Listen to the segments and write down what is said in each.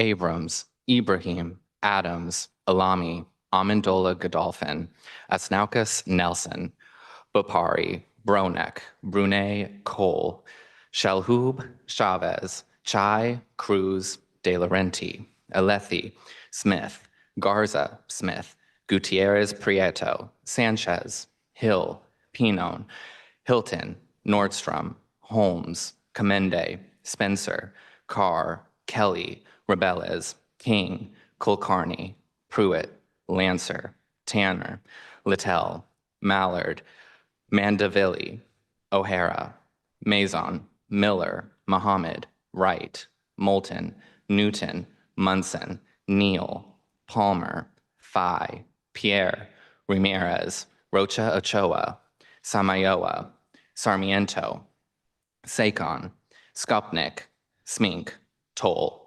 Abrams, Ibrahim, Adams, Alami, Amendola Godolphin, Asnaukis Nelson, Bopari, Bronek, Brunet, Cole, Shalhoub, Chavez, Chai, Cruz, De Laurenti, Alethi, Smith, Garza, Smith, Gutierrez, Prieto, Sanchez, Hill, Pinon, Hilton, Nordstrom, Holmes, Commende, Spencer, Carr, Kelly, Rebelez, King, Kulkarni, Pruitt, Lancer, Tanner, Littell, Mallard, Mandavili, O'Hara, Maison, Miller, Muhammad, Wright, Moulton, Newton, Munson, Neal, Palmer, Fye, Pierre, Ramirez, Rocha Ochoa, Samayoa, Sarmiento, Sakon, Skopnik, Smink, Toll,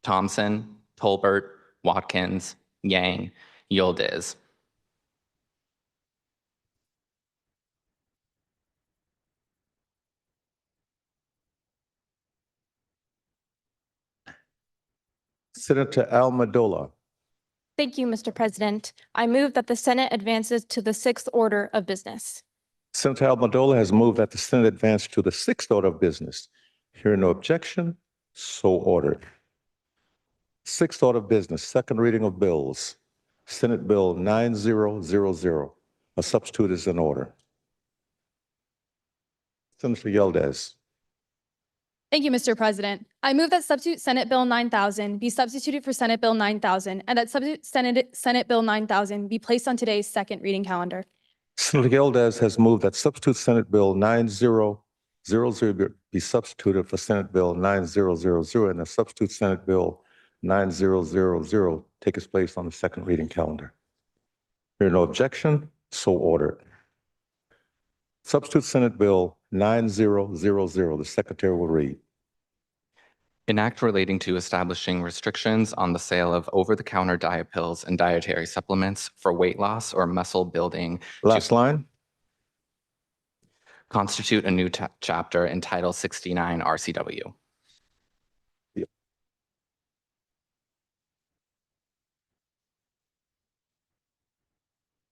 Thompson, Tolbert, Watkins, Yang, Yildiz. Senator Almadola. Thank you, Mr. President. I move that the Senate advances to the sixth order of business. Senator Almadola has moved that the Senate advance to the sixth order of business. Hearing no objection, so ordered. Sixth order of business, second reading of bills. Senate Bill 9000. A substitute is in order. Senator Yildiz. Thank you, Mr. President. I move that substitute Senate Bill 9000 be substituted for Senate Bill 9000 and that substitute Senate Bill 9000 be placed on today's second reading calendar. Senator Yildiz has moved that substitute Senate Bill 9000 be substituted for Senate Bill 9000 and that substitute Senate Bill 9000 take its place on the second reading calendar. Hearing no objection, so ordered. Substitute Senate Bill 9000, the Secretary will read. An act relating to establishing restrictions on the sale of over-the-counter diet pills and dietary supplements for weight loss or muscle building. Last line. Constitute a new chapter in Title 69 RCW.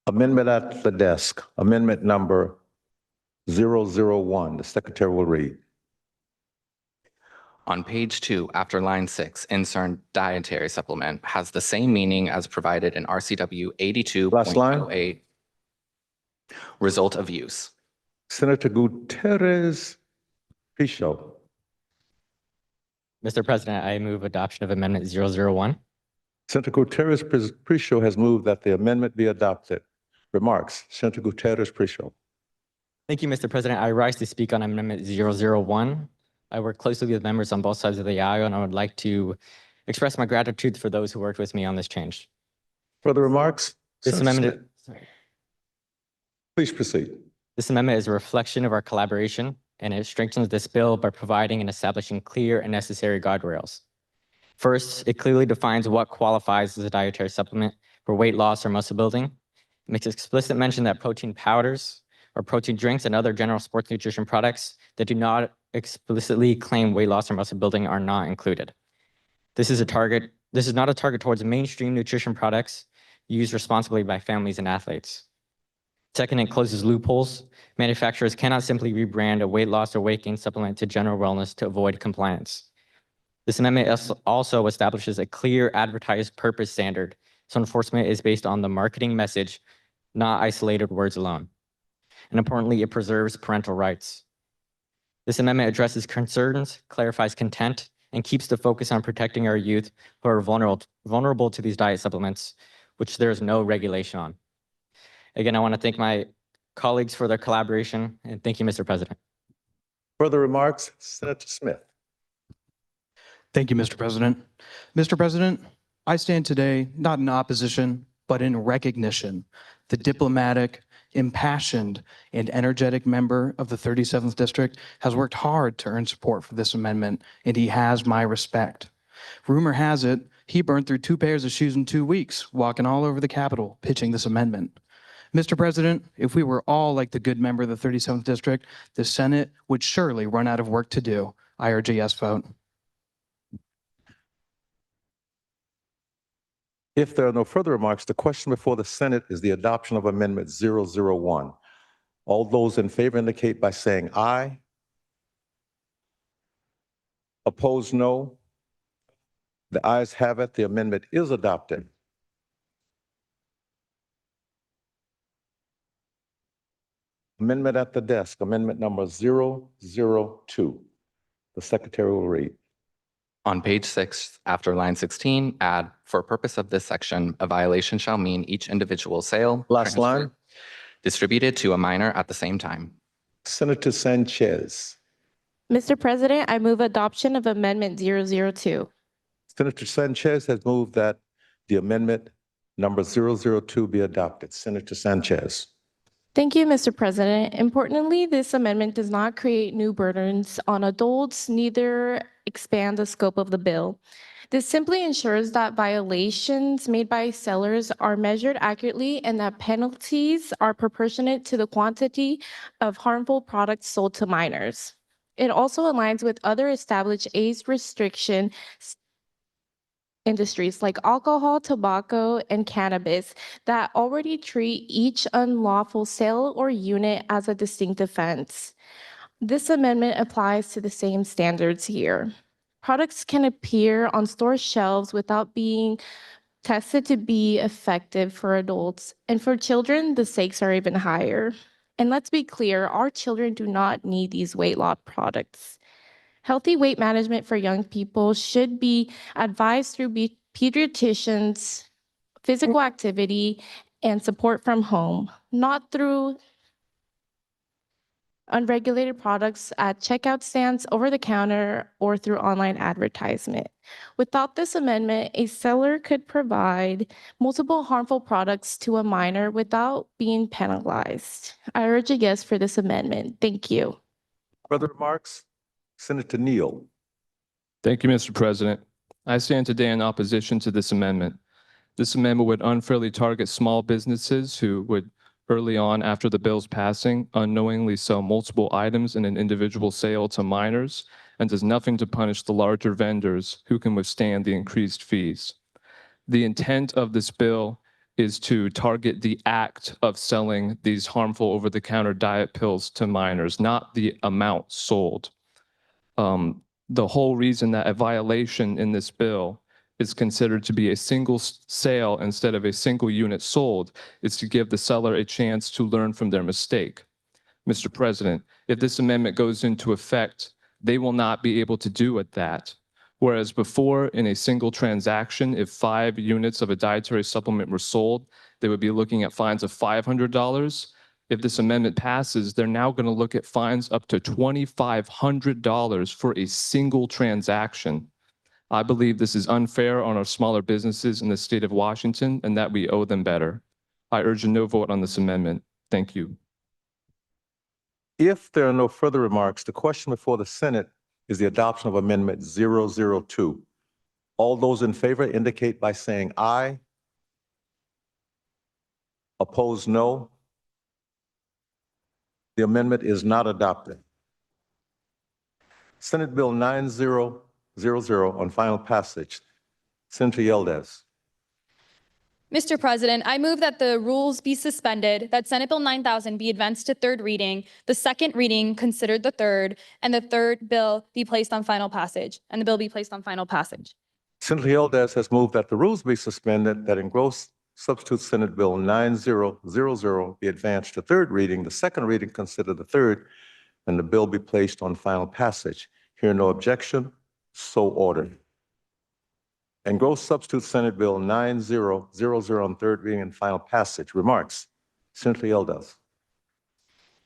Amendment at the desk. Amendment number 001. The Secretary will read. On page 2, after line 6, insert dietary supplement has the same meaning as provided in RCW 82.08. Result of use. Senator Gutierrez Picho. Mr. President, I move adoption of Amendment 001. Senator Gutierrez Picho has moved that the amendment be adopted. Remarks. Senator Gutierrez Picho. Thank you, Mr. President. I rise to speak on Amendment 001. I work closely with members on both sides of the aisle, and I would like to express my gratitude for those who worked with me on this change. Further remarks? This amendment, Please proceed. This amendment is a reflection of our collaboration, and it strengthens this bill by providing and establishing clear and necessary guardrails. First, it clearly defines what qualifies as a dietary supplement for weight loss or muscle building. It makes explicit mention that protein powders or protein drinks and other general sports nutrition products that do not explicitly claim weight loss or muscle building are not included. This is not a target towards mainstream nutrition products used responsibly by families and athletes. Second, it closes loopholes. Manufacturers cannot simply rebrand a weight loss or weight gain supplement to general wellness to avoid compliance. This amendment also establishes a clear advertised purpose standard, so enforcement is based on the marketing message, not isolated words alone. And importantly, it preserves parental rights. This amendment addresses concerns, clarifies content, and keeps the focus on protecting our youth who are vulnerable to these diet supplements, which there is no regulation on. Again, I want to thank my colleagues for their collaboration, and thank you, Mr. President. Further remarks? Senator Smith. Thank you, Mr. President. Mr. President, I stand today not in opposition, but in recognition. The diplomatic, impassioned, and energetic member of the 37th District has worked hard to earn support for this amendment, and he has my respect. Rumor has it, he burned through 2 pairs of shoes in 2 weeks, walking all over the Capitol, pitching this amendment. Mr. President, if we were all like the good member of the 37th District, the Senate would surely run out of work to do. I urge a yes vote. If there are no further remarks, the question before the Senate is the adoption of Amendment 001. All those in favor indicate by saying aye. Opposed, no. The ayes have it. The amendment is adopted. Amendment at the desk, amendment number 002. The secretary will read. On page 6, after line 16, add, for purpose of this section, a violation shall mean each individual sale, Last transfer, line. distributed to a minor at the same time. Senator Sanchez. Mr. President, I move adoption of Amendment 002. Senator Sanchez has moved that the amendment number 002 be adopted. Senator Sanchez. Thank you, Mr. President. Importantly, this amendment does not create new burdens on adults, neither expand the scope of the bill. This simply ensures that violations made by sellers are measured accurately and that penalties are proportionate to the quantity of harmful products sold to minors. It also aligns with other established age restriction industries like alcohol, tobacco, and cannabis that already treat each unlawful sale or unit as a distinct offense. This amendment applies to the same standards here. Products can appear on store shelves without being tested to be effective for adults, and for children, the stakes are even higher. And let's be clear, our children do not need these weight loss products. Healthy weight management for young people should be advised through pediatricians, physical activity, and support from home, not through unregulated products at checkout stands, over the counter, or through online advertisement. Without this amendment, a seller could provide multiple harmful products to a minor without being penalized. I urge a yes for this amendment. Thank you. Further remarks? Senator Neal. Thank you, Mr. President. I stand today in opposition to this amendment. This amendment would unfairly target small businesses who would, early on after the bill's passing, unknowingly sell multiple items in an individual sale to minors, and does nothing to punish the larger vendors who can withstand the increased fees. The intent of this bill is to target the act of selling these harmful over-the-counter diet pills to minors, not the amount sold. The whole reason that a violation in this bill is considered to be a single sale instead of a single unit sold is to give the seller a chance to learn from their mistake. Mr. President, if this amendment goes into effect, they will not be able to do that. Whereas before, in a single transaction, if 5 units of a dietary supplement were sold, they would be looking at fines of $500. If this amendment passes, they're now going to look at fines up to $2,500 for a single transaction. I believe this is unfair on our smaller businesses in the state of Washington and that we owe them better. I urge a no vote on this amendment. Thank you. If there are no further remarks, the question before the Senate is the adoption of Amendment 002. All those in favor indicate by saying aye. Opposed, no. The amendment is not adopted. Senate Bill 9000 on final passage. Senator Yildiz. Mr. President, I move that the rules be suspended, that Senate Bill 9000 be advanced to third reading, the second reading considered the third, and the third bill be placed on final passage, and the bill be placed on final passage. Senator Yildiz has moved that the rules be suspended, that engrossed substitute Senate Bill 9000 be advanced to third reading, the second reading consider the third, and the bill be placed on final passage. Hear no objection, so ordered. Engrossed substitute Senate Bill 9000 on third reading and final passage. Remarks? Senator Yildiz.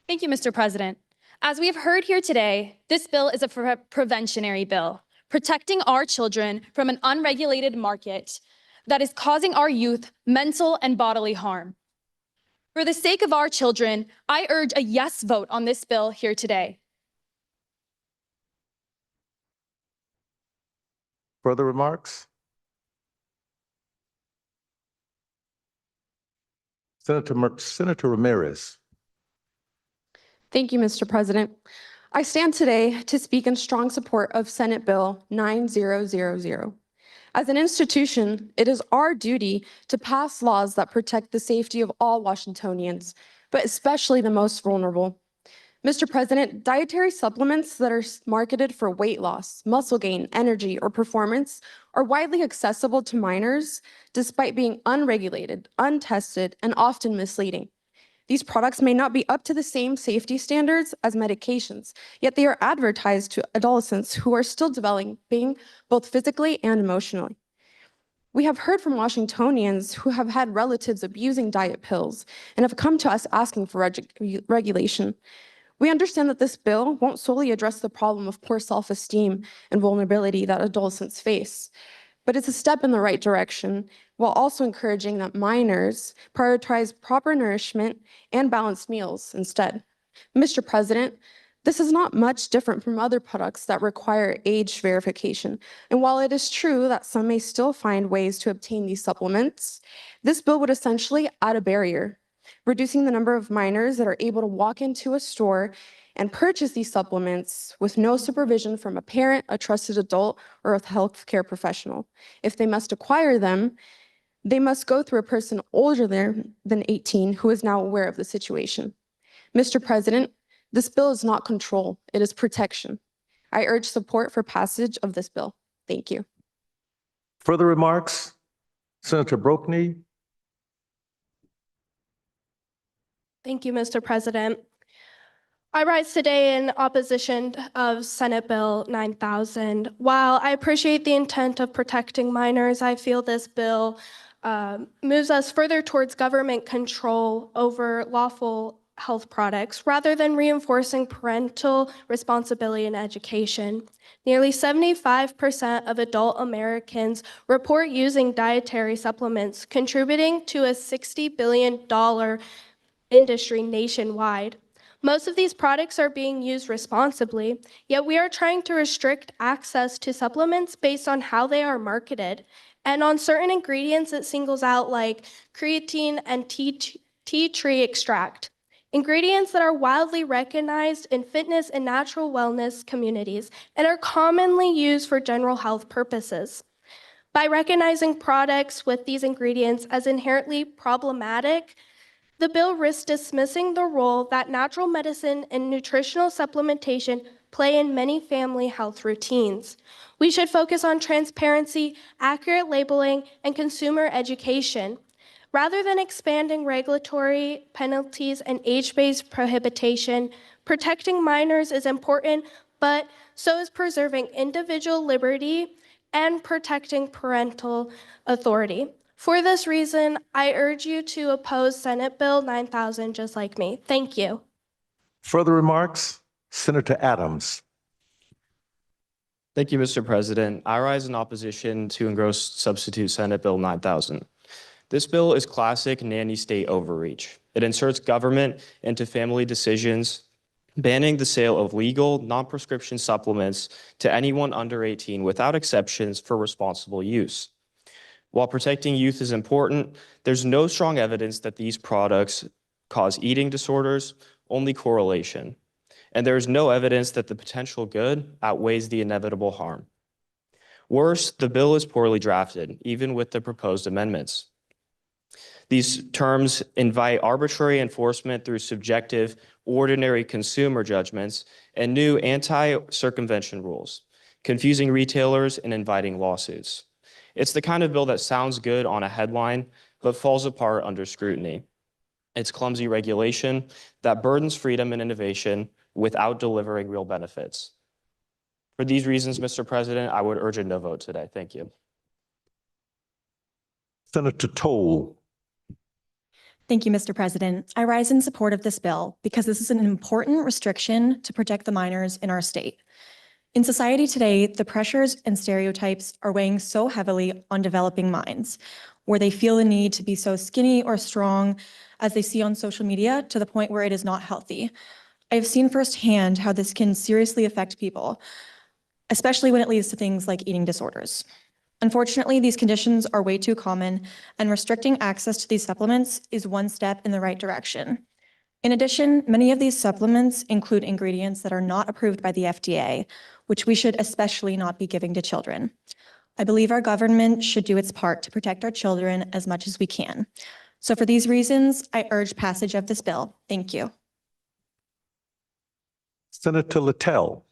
Thank you, Mr. President. As we have heard here today, this bill is a preventionary bill, protecting our children from an unregulated market that is causing our youth mental and bodily harm. For the sake of our children, I urge a yes vote on this bill here today. Further remarks? Senator Ramirez. Thank you, Mr. President. I stand today to speak in strong support of Senate Bill 9000. As an institution, it is our duty to pass laws that protect the safety of all Washingtonians, but especially the most vulnerable. Mr. President, dietary supplements that are marketed for weight loss, muscle gain, energy, or performance are widely accessible to minors despite being unregulated, untested, and often misleading. These products may not be up to the same safety standards as medications, yet they are advertised to adolescents who are still developing both physically and emotionally. We have heard from Washingtonians who have had relatives abusing diet pills and have come to us asking for regulation. We understand that this bill won't solely address the problem of poor self-esteem and vulnerability that adolescents face, but it's a step in the right direction while also encouraging that minors prioritize proper nourishment and balanced meals instead. Mr. President, this is not much different from other products that require age verification. And while it is true that some may still find ways to obtain these supplements, this bill would essentially add a barrier, reducing the number of minors that are able to walk into a store and purchase these supplements with no supervision from a parent, a trusted adult, or a healthcare professional. If they must acquire them, they must go through a person older than 18 who is now aware of the situation. Mr. President, this bill is not control, it is protection. I urge support for passage of this bill. Thank you. Further remarks? Senator Brokney. Thank you, Mr. President. I rise today in opposition of Senate Bill 9000. While I appreciate the intent of protecting minors, I feel this bill moves us further towards government control over lawful health products rather than reinforcing parental responsibility in education. Nearly 75% of adult Americans report using dietary supplements, contributing to a $60 billion industry nationwide. Most of these products are being used responsibly, yet we are trying to restrict access to supplements based on how they are marketed. And on certain ingredients, it singles out like creatine and tea tree extract, ingredients that are widely recognized in fitness and natural wellness communities and are commonly used for general health purposes. By recognizing products with these ingredients as inherently problematic, the bill risks dismissing the role that natural medicine and nutritional supplementation play in many family health routines. We should focus on transparency, accurate labeling, and consumer education. Rather than expanding regulatory penalties and age-based prohibition, protecting minors is important, but so is preserving individual liberty and protecting parental authority. For this reason, I urge you to oppose Senate Bill 9000 just like me. Thank you. Further remarks? Senator Adams. Thank you, Mr. President. I rise in opposition to engrossed substitute Senate Bill 9000. This bill is classic nanny state overreach. It inserts government into family decisions, banning the sale of legal, non-prescription supplements to anyone under 18 without exceptions for responsible use. While protecting youth is important, there's no strong evidence that these products cause eating disorders, only correlation. And there is no evidence that the potential good outweighs the inevitable harm. Worse, the bill is poorly drafted, even with the proposed amendments. These terms invite arbitrary enforcement through subjective, ordinary consumer judgments and new anti-circumvention rules, confusing retailers and inviting lawsuits. It's the kind of bill that sounds good on a headline, but falls apart under scrutiny. It's clumsy regulation that burdens freedom and innovation without delivering real benefits. For these reasons, Mr. President, I would urge a no vote today. Thank you. Senator Toll. Thank you, Mr. President. I rise in support of this bill because this is an important restriction to protect the minors in our state. In society today, the pressures and stereotypes are weighing so heavily on developing minds, where they feel the need to be so skinny or strong as they see on social media to the point where it is not healthy. I have seen firsthand how this can seriously affect people, especially when it leads to things like eating disorders. Unfortunately, these conditions are way too common, and restricting access to these supplements is one step in the right direction. In addition, many of these supplements include ingredients that are not approved by the FDA, which we should especially not be giving to children. I believe our government should do its part to protect our children as much as we can. So for these reasons, I urge passage of this bill. Thank you. Senator Littell.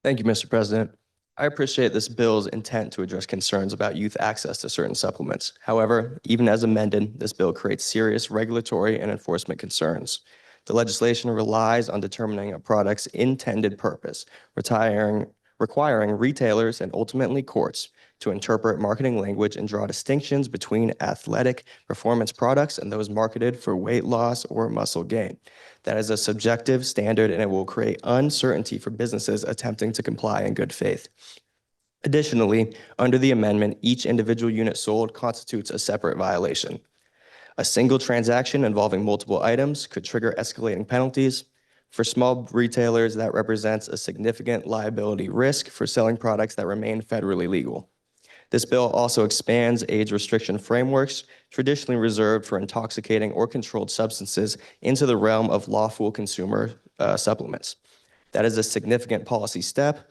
Thank you, Mr. President. I appreciate this bill's intent to address concerns about youth access to certain supplements. However, even as amended, this bill creates serious regulatory and enforcement concerns. The legislation relies on determining a product's intended purpose, requiring retailers and ultimately courts to interpret marketing language and draw distinctions between athletic performance products and those marketed for weight loss or muscle gain. That is a subjective standard, and it will create uncertainty for businesses attempting to comply in good faith. Additionally, under the amendment, each individual unit sold constitutes a separate violation. A single transaction involving multiple items could trigger escalating penalties. For small retailers, that represents a significant liability risk for selling products that remain federally legal. This bill also expands age restriction frameworks traditionally reserved for intoxicating or controlled substances into the realm of lawful consumer supplements. That is a significant policy step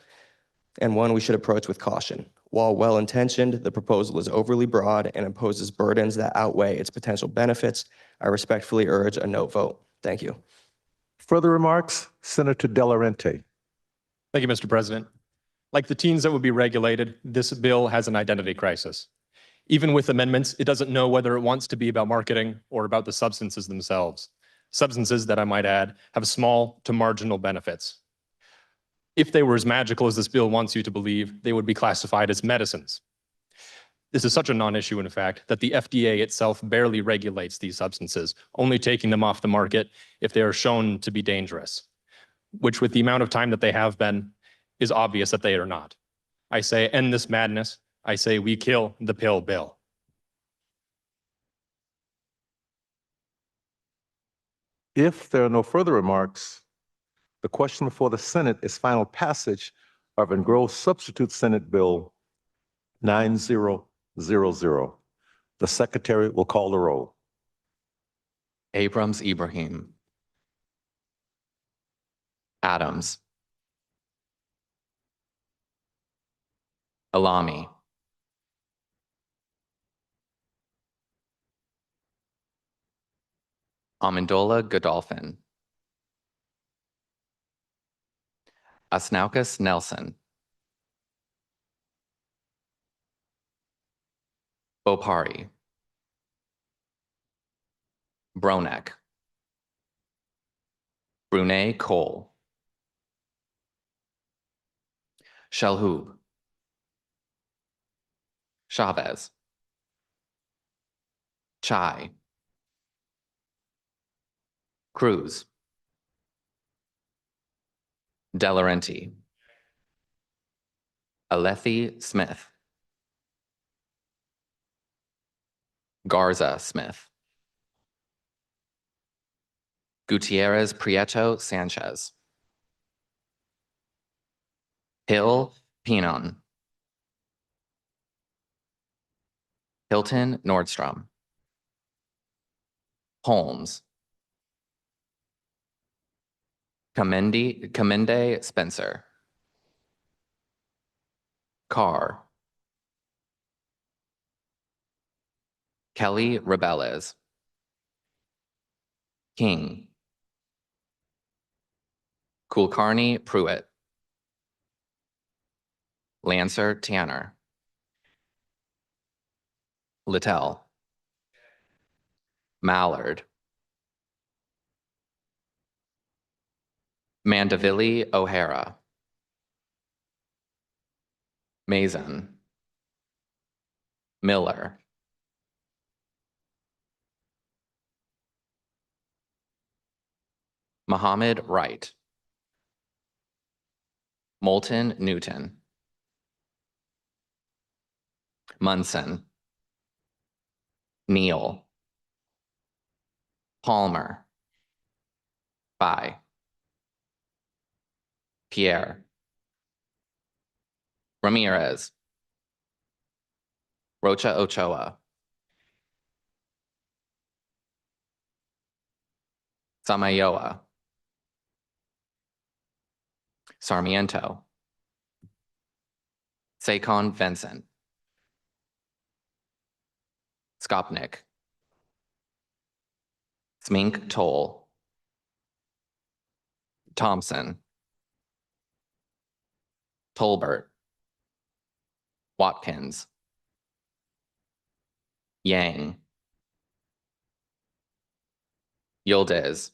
and one we should approach with caution. While well-intentioned, the proposal is overly broad and imposes burdens that outweigh its potential benefits. I respectfully urge a no vote. Thank you. Further remarks? Senator Delarente. Thank you, Mr. President. Like the teens that would be regulated, this bill has an identity crisis. Even with amendments, it doesn't know whether it wants to be about marketing or about the substances themselves. Substances that, I might add, have small to marginal benefits. If they were as magical as this bill wants you to believe, they would be classified as medicines. This is such a non-issue, in fact, that the FDA itself barely regulates these substances, only taking them off the market if they are shown to be dangerous, which with the amount of time that they have been, is obvious that they are not. I say, end this madness. I say, we kill the pill bill. If there are no further remarks, the question before the Senate is final passage of engrossed substitute Senate Bill 9000. The Secretary will call the roll. Abrams Ibrahim. Adams. Alami. Amendola Godolphin. Asnaukis Nelson. Bopari. Bronek. Brunei Cole. Shalhoub. Chavez. Chai. Cruz. Delarenti. Alethi Smith. Garza Smith. Gutierrez Prieto Sanchez. Hill Pinon. Hilton Nordstrom. Holmes. Kamende Spencer. Carr. Kelly Rebelez. King. Kulkarni Pruitt. Lancer Tanner. Littell. Mallard. Mandavili O'Hara. Mason. Miller. Muhammad Wright. Moulton Newton. Munson. Neal. Palmer. Bai. Pierre. Ramirez. Rocha Ochoa. Samayoa. Sarmiento. Sakon Vincent. Skopnik. Smink Toll. Thompson. Tolbert. Watkins. Yang. Yildiz.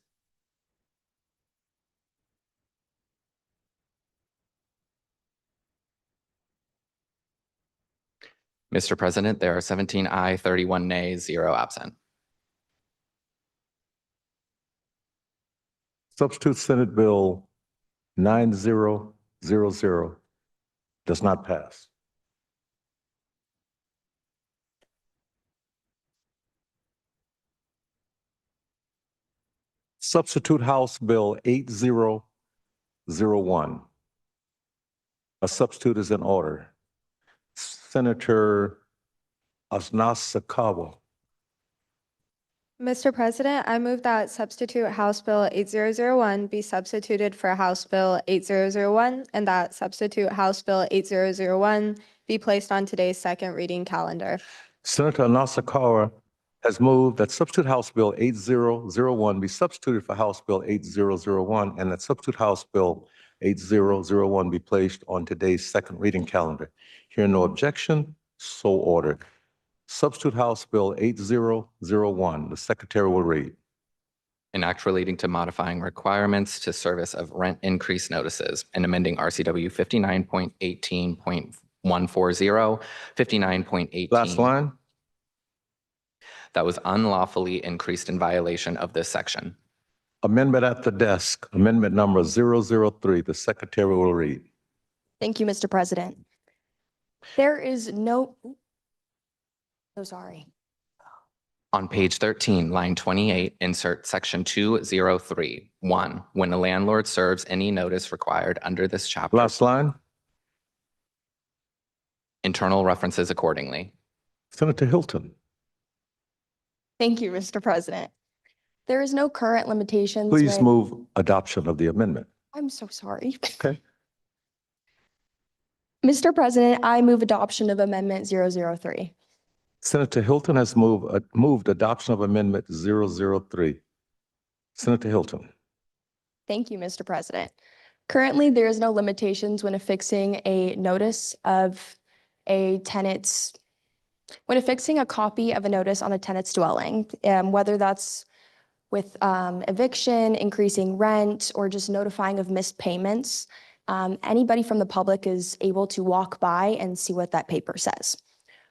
Mr. President, there are 17 aye, 31 nays, 0 absent. Substitute Senate Bill 9000 does not pass. Substitute House Bill 8001. A substitute is in order. Senator Asnasakawa. Mr. President, I move that substitute House Bill 8001 be substituted for House Bill 8001 and that substitute House Bill 8001 be placed on today's second reading calendar. Senator Asnasakawa has moved that substitute House Bill 8001 be substituted for House Bill 8001 and that substitute House Bill 8001 be placed on today's second reading calendar. Hearing no objection, so ordered. Substitute House Bill 8001, the Secretary will read. An act relating to modifying requirements to service of rent increase notices and amending RCW 59.18.140, 59.18. Last line. That was unlawfully increased in violation of this section. Amendment at the desk, amendment number 003, the Secretary will read. Thank you, Mr. President. There is no, so sorry. On page 13, line 28, insert section 203. 1, when a landlord serves any notice required under this chapter. Last line. Internal references accordingly. Senator Hilton. Thank you, Mr. President. There is no current limitations. Please when- move adoption of the amendment. I'm so sorry. Okay. Mr. President, I move adoption of Amendment 003. Senator Hilton has moved adoption of amendment 003. Senator Hilton. Thank you, Mr. President. Currently, there is no limitations when affixing a notice of a tenant's, when affixing a copy of a notice on a tenant's dwelling, whether that's with eviction, increasing rent, or just notifying of missed payments, anybody from the public is able to walk by and see what that paper says.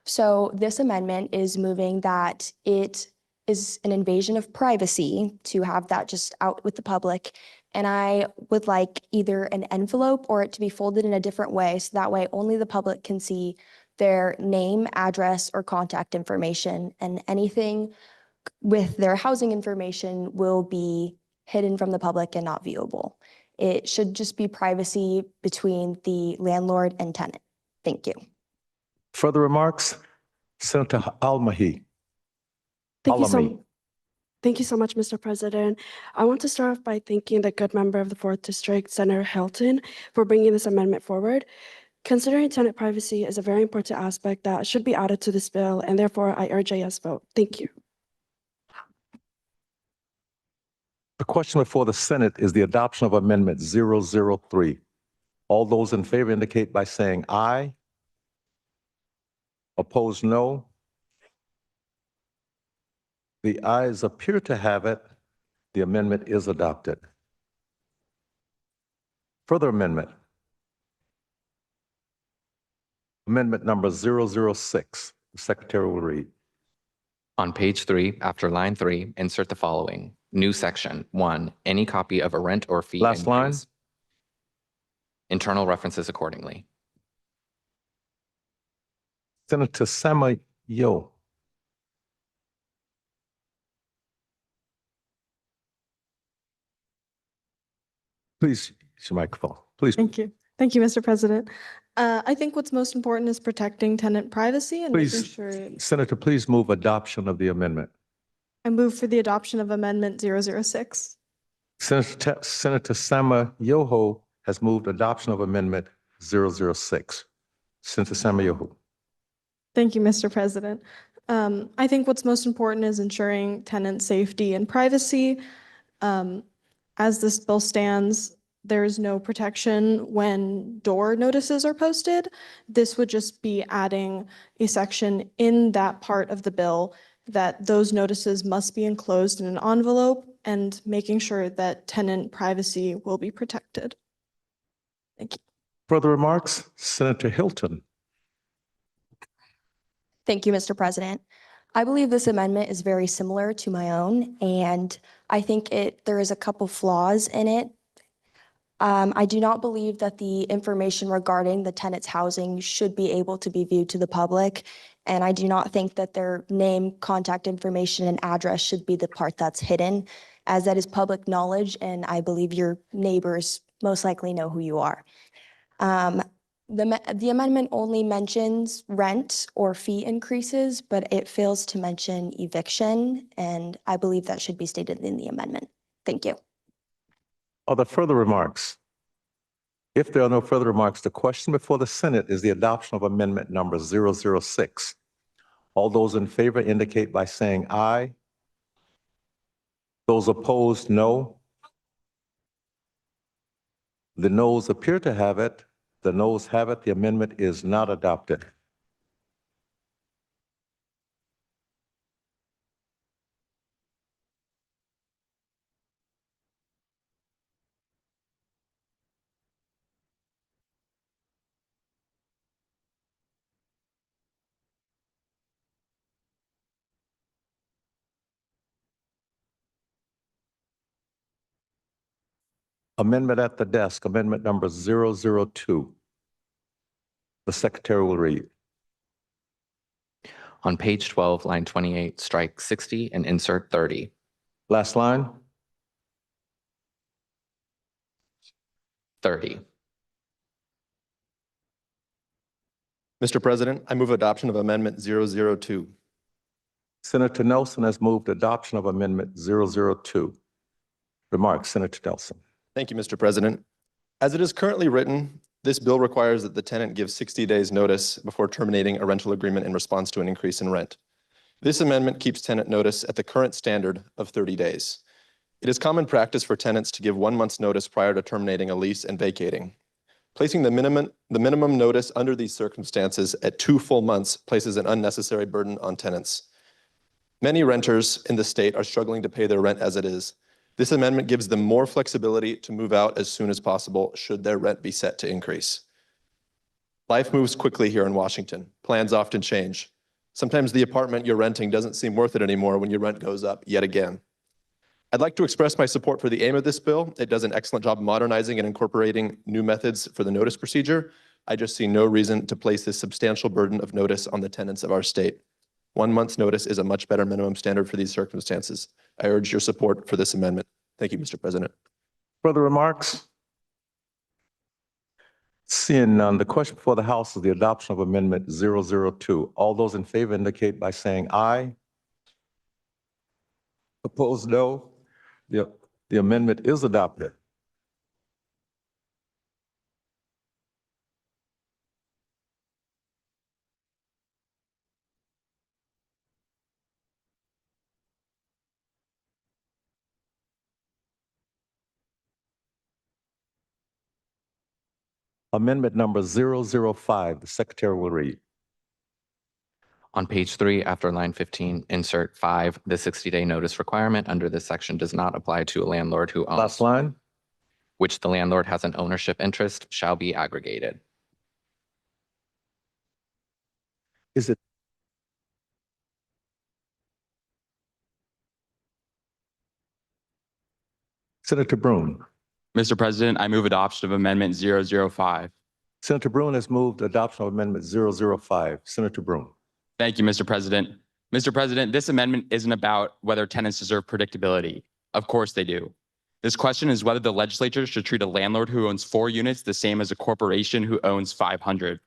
So this amendment is moving that it is an invasion of privacy to have that just out with the public. And I would like either an envelope or it to be folded in a different way. So that way only the public can see their name, address, or contact information, and anything with their housing information will be hidden from the public and not viewable. It should just be privacy between the landlord and tenant. Thank you. Further remarks? Senator Almahi. Thank you so much, Mr. President. I want to start off by thanking the good member of the 4th District, Senator Hilton, for bringing this amendment forward. Considering tenant privacy is a very important aspect that should be added to this bill, and therefore I urge a yes vote. Thank you. The question before the Senate is the adoption of amendment 003. All those in favor indicate by saying aye. Opposed, no. The ayes appear to have it. The amendment is adopted. Further amendment. Amendment number 006. The Secretary will read. On page 3, after line 3, insert the following. New section 1, any copy of a rent or fee. Last line. increase. Internal references accordingly. Senator Samayo. Please, use your microphone. Please. Thank you. Thank you, Mr. President. I think what's most important is protecting tenant privacy and making Please, sure. Senator, please move adoption of the amendment. I move for the adoption of Amendment 006. Senator Samayoho has moved adoption of amendment 006. Senator Samayohu. Thank you, Mr. President. I think what's most important is ensuring tenant safety and privacy. As this bill stands, there is no protection when door notices are posted. This would just be adding a section in that part of the bill that those notices must be enclosed in an envelope and making sure that tenant privacy will be protected. Thank you. Further remarks? Senator Hilton. Thank you, Mr. President. I believe this amendment is very similar to my own, and I think there is a couple flaws in it. I do not believe that the information regarding the tenant's housing should be able to be viewed to the public, and I do not think that their name, contact information, and address should be the part that's hidden, as that is public knowledge, and I believe your neighbors most likely know who you are. The amendment only mentions rent or fee increases, but it fails to mention eviction, and I believe that should be stated in the amendment. Thank you. Are there further remarks? If there are no further remarks, the question before the Senate is the adoption of amendment number 006. All those in favor indicate by saying aye. Those opposed, no. The noes appear to have it. The noes have it. The amendment is not adopted. Amendment at the desk, amendment number 002. The secretary will read. On page 12, line 28, strike 60 and insert 30. Last line. 30. Mr. President, I move adoption of Amendment 002. Senator Nelson has moved adoption of amendment 002. Remarks, Senator Nelson. Thank you, Mr. President. As it is currently written, this bill requires that the tenant give 60 days notice before terminating a rental agreement in response to an increase in rent. This amendment keeps tenant notice at the current standard of 30 days. It is common practice for tenants to give 1 month's notice prior to terminating a lease and vacating. Placing the minimum notice under these circumstances at 2 full months places an unnecessary burden on tenants. Many renters in the state are struggling to pay their rent as it is. This amendment gives them more flexibility to move out as soon as possible should their rent be set to increase. Life moves quickly here in Washington. Plans often change. Sometimes the apartment you're renting doesn't seem worth it anymore when your rent goes up yet again. I'd like to express my support for the aim of this bill. It does an excellent job modernizing and incorporating new methods for the notice procedure. I just see no reason to place this substantial burden of notice on the tenants of our state. 1 month's notice is a much better minimum standard for these circumstances. I urge your support for this amendment. Thank you, Mr. President. Further remarks? Seeing none, the question before the House is the adoption of amendment 002. All those in favor indicate by saying aye. Opposed, no. The amendment is adopted. Amendment number 005, the secretary will read. On page 3, after line 15, insert 5, the 60-day notice requirement under this section does not apply to a landlord who owns, Last line. which the landlord has an ownership interest, shall be aggregated. Is it? Senator Brune. Mr. President, I move adoption of Amendment 005. Senator Brune has moved adoption of amendment 005. Senator Brune. Thank you, Mr. President. Mr. President, this amendment isn't about whether tenants deserve predictability. Of course they do. This question is whether the legislature should treat a landlord who owns 4 units the same as a corporation who owns 500.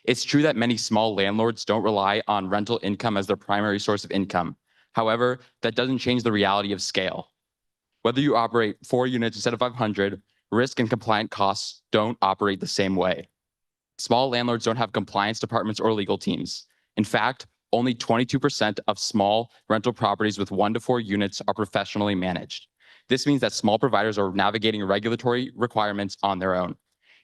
It's true that many small landlords don't rely on rental income as their primary source of income. However, that doesn't change the reality of scale. Whether you operate 4 units instead of 500, risk and compliant costs don't operate the same way. Small landlords don't have compliance departments or legal teams. In fact, only 22% of small rental properties with 1 to 4 units are professionally managed. This means that small providers are navigating regulatory requirements on their own.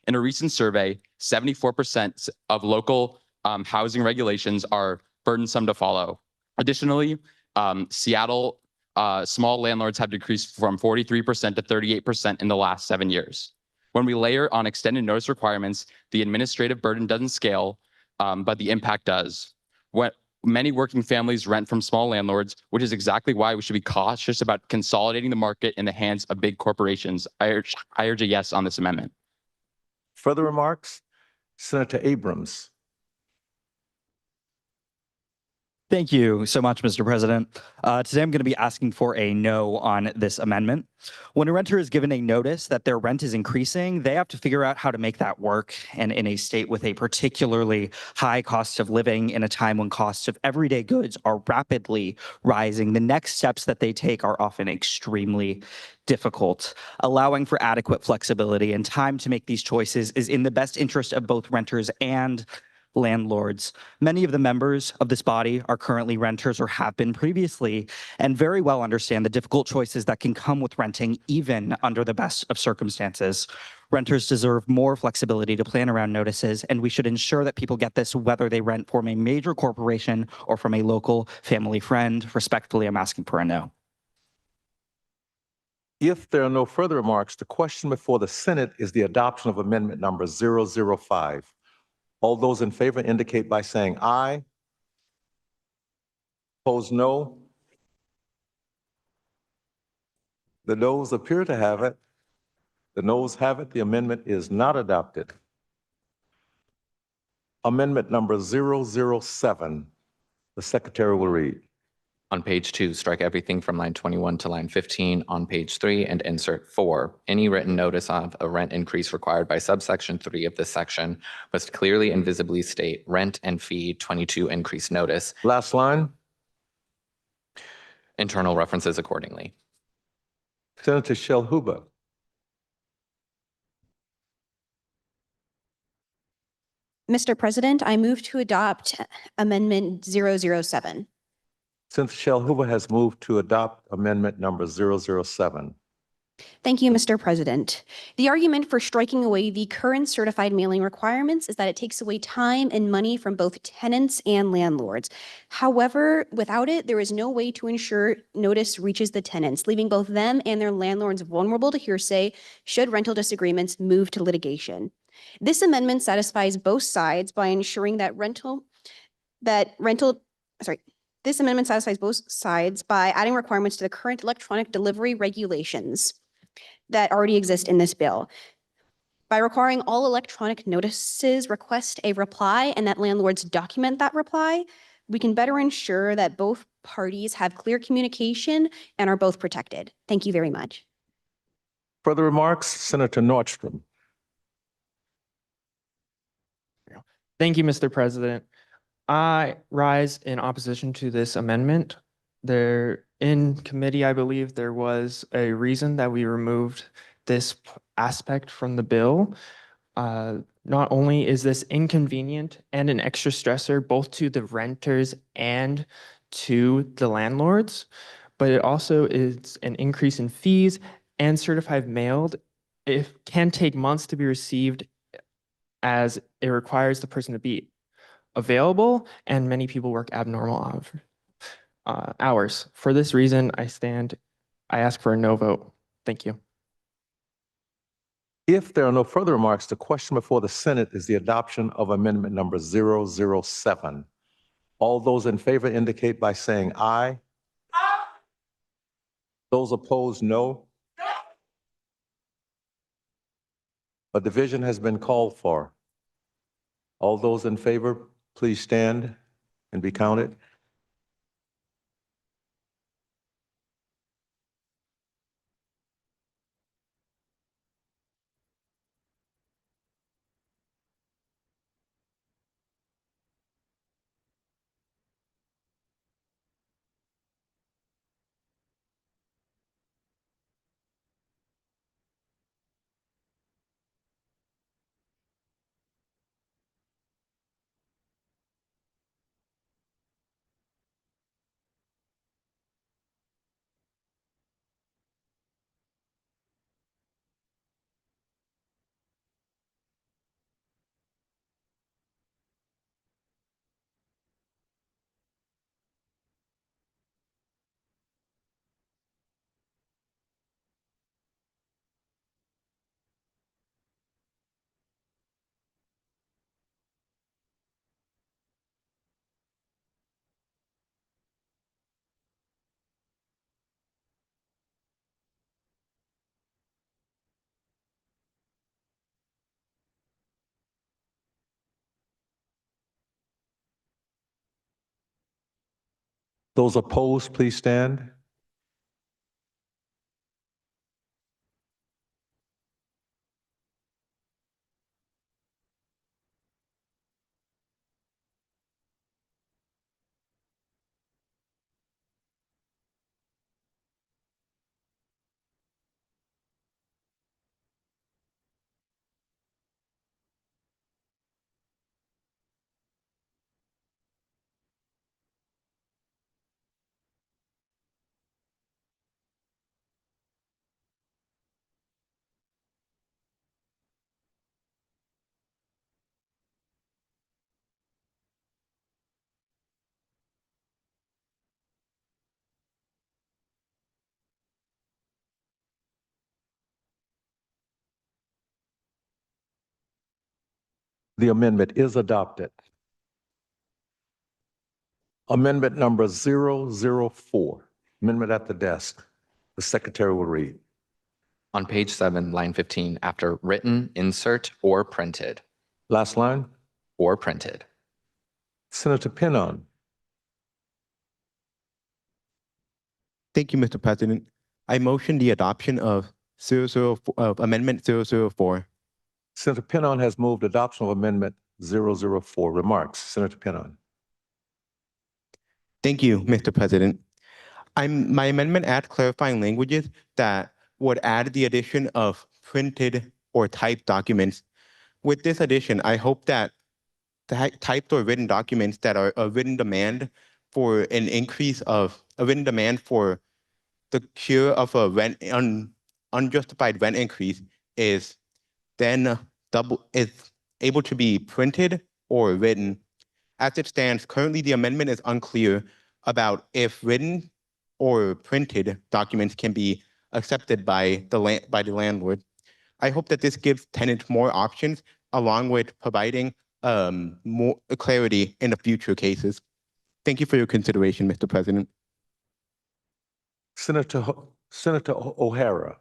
In a recent survey, 74% of local housing regulations are burdensome to follow. Additionally, Seattle small landlords have decreased from 43% to 38% in the last 7 years. When we layer on extended notice requirements, the administrative burden doesn't scale, but the impact does. Many working families rent from small landlords, which is exactly why we should be cautious about consolidating the market in the hands of big corporations. I urge a yes on this amendment. Further remarks? Senator Abrams. Thank you so much, Mr. President. Today, I'm going to be asking for a no on this amendment. When a renter is given a notice that their rent is increasing, they have to figure out how to make that work. And in a state with a particularly high cost of living, in a time when costs of everyday goods are rapidly rising, the next steps that they take are often extremely difficult. Allowing for adequate flexibility and time to make these choices is in the best interest of both renters and landlords. Many of the members of this body are currently renters or have been previously, and very well understand the difficult choices that can come with renting, even under the best of circumstances. Renters deserve more flexibility to plan around notices, and we should ensure that people get this whether they rent from a major corporation or from a local family friend. Respectfully, I'm asking for a no. If there are no further remarks, the question before the Senate is the adoption of amendment number 005. All those in favor indicate by saying aye. Opposed, no. The noes appear to have it. The noes have it. The amendment is not adopted. Amendment number 007. The secretary will read. On page 2, strike everything from line 21 to line 15 on page 3 and insert 4. Any written notice of a rent increase required by subsection 3 of this section must clearly and visibly state rent and fee 22 increase notice. Last line. Internal references accordingly. Senator Shell-Huber. Mr. President, I move to adopt Amendment 007. Senator Shell-Huber has moved to adopt amendment number 007. Thank you, Mr. President. The argument for striking away the current certified mailing requirements is that it takes away time and money from both tenants and landlords. However, without it, there is no way to ensure notice reaches the tenants, leaving both them and their landlords vulnerable to hearsay should rental disagreements move to litigation. This amendment satisfies both sides by ensuring that This amendment satisfies both sides by adding requirements to the current electronic delivery regulations that already exist in this bill. By requiring all electronic notices request a reply and that landlords document that reply, we can better ensure that both parties have clear communication and are both protected. Thank you very much. Further remarks, Senator Nordstrom. Thank you, Mr. President. I rise in opposition to this amendment. In committee, I believe there was a reason that we removed this aspect from the bill. Not only is this inconvenient and an extra stressor both to the renters and to the landlords, but it also is an increase in fees and certified mailed. It can take months to be received as it requires the person to be available, and many people work abnormal hours. For this reason, I ask for a no vote. Thank you. If there are no further remarks, the question before the Senate is the adoption of amendment number 007. All those in favor indicate by saying aye. Those opposed, no. A division has been called for. All those in favor, please stand and be counted. Those opposed, please stand. The amendment is adopted. Amendment number 004, amendment at the desk. The secretary will read. On page 7, line 15, after written, insert or printed. Last line. Or printed. Senator Pinnon. Thank you, Mr. President. I motion the adoption of Amendment 004. Senator Pinnon has moved adoption of Amendment 004. Remarks. Senator Pinnon. Thank you, Mr. President. My amendment adds clarifying languages that would add the addition of printed or typed documents. With this addition, I hope that the typed or written documents that are a written demand for an increase of a written demand for the cure of a unjustified rent increase is then is able to be printed or written. As it stands, currently the amendment is unclear about if written or printed documents can be accepted by the landlord. I hope that this gives tenants more options along with providing more clarity in the future cases. Thank you for your consideration, Mr. President. Senator O'Hara.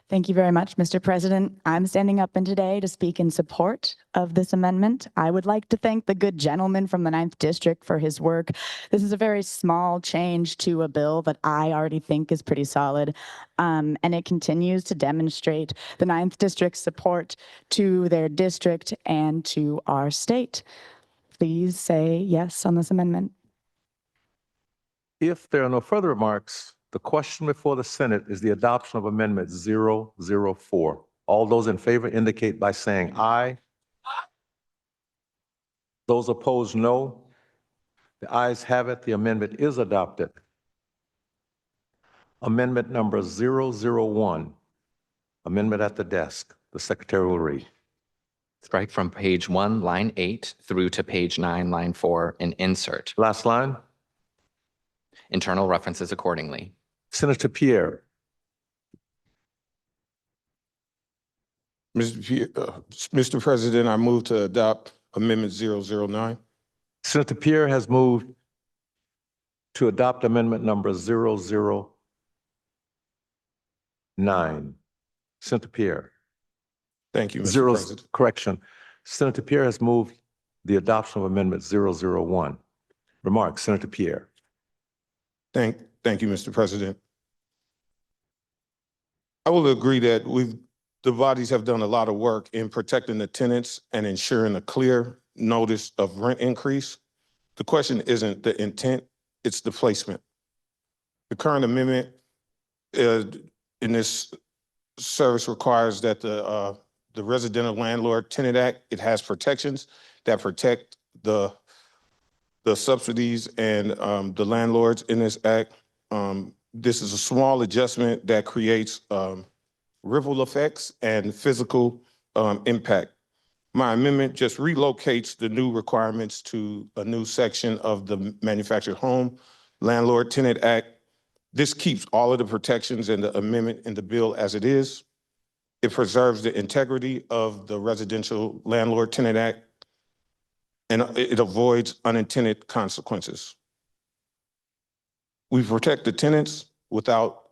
Thank you very much, Mr. President. I'm standing up today to speak in support of this amendment. I would like to thank the good gentleman from the 9th District for his work. This is a very small change to a bill that I already think is pretty solid, and it continues to demonstrate the 9th District's support to their district and to our state. Please say yes on this amendment. If there are no further remarks, the question before the Senate is the adoption of Amendment 004. All those in favor indicate by saying aye. Those opposed, no. The ayes have it. The amendment is adopted. Amendment number 001, amendment at the desk. The secretary will read. Strike from page 1, line 8 through to page 9, line 4, and insert. Last line. Internal references accordingly. Senator Pierre. Mr. President, I move to adopt Amendment 009. Senator Pierre has moved to adopt amendment number 009. Senator Pierre. Thank you, Mr. President. Correction. Senator Pierre has moved the adoption of Amendment 001. Remarks. Senator Pierre. Thank you, Mr. President. I will agree that the bodies have done a lot of work in protecting the tenants and ensuring a clear notice of rent increase. The question isn't the intent, it's the placement. The current amendment in this service requires that the Residential Landlord Tenant Act, it has protections that protect the subsidies and the landlords in this act. This is a small adjustment that creates ripple effects and physical impact. My amendment just relocates the new requirements to a new section of the Manufactured Home Landlord Tenant Act. This keeps all of the protections in the amendment in the bill as it is. It preserves the integrity of the Residential Landlord Tenant Act, and it avoids unintended consequences. We protect the tenants without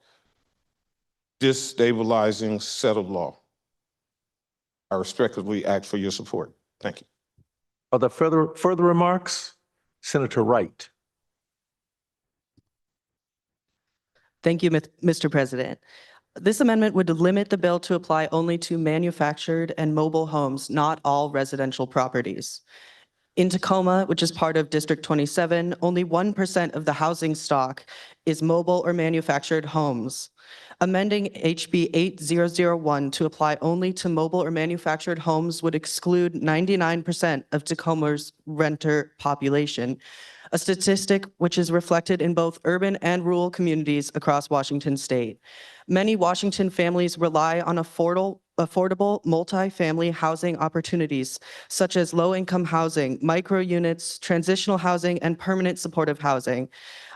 destabilizing settled law. I respectfully ask for your support. Thank you. Are there further remarks? Senator Wright. Thank you, Mr. President. This amendment would limit the bill to apply only to manufactured and mobile homes, not all residential properties. In Tacoma, which is part of District 27, only 1% of the housing stock is mobile or manufactured homes. Amending HB 8001 to apply only to mobile or manufactured homes would exclude 99% of Tacoma's renter population, a statistic which is reflected in both urban and rural communities across Washington state. Many Washington families rely on affordable multi-family housing opportunities, such as low-income housing, micro units, transitional housing, and permanent supportive housing.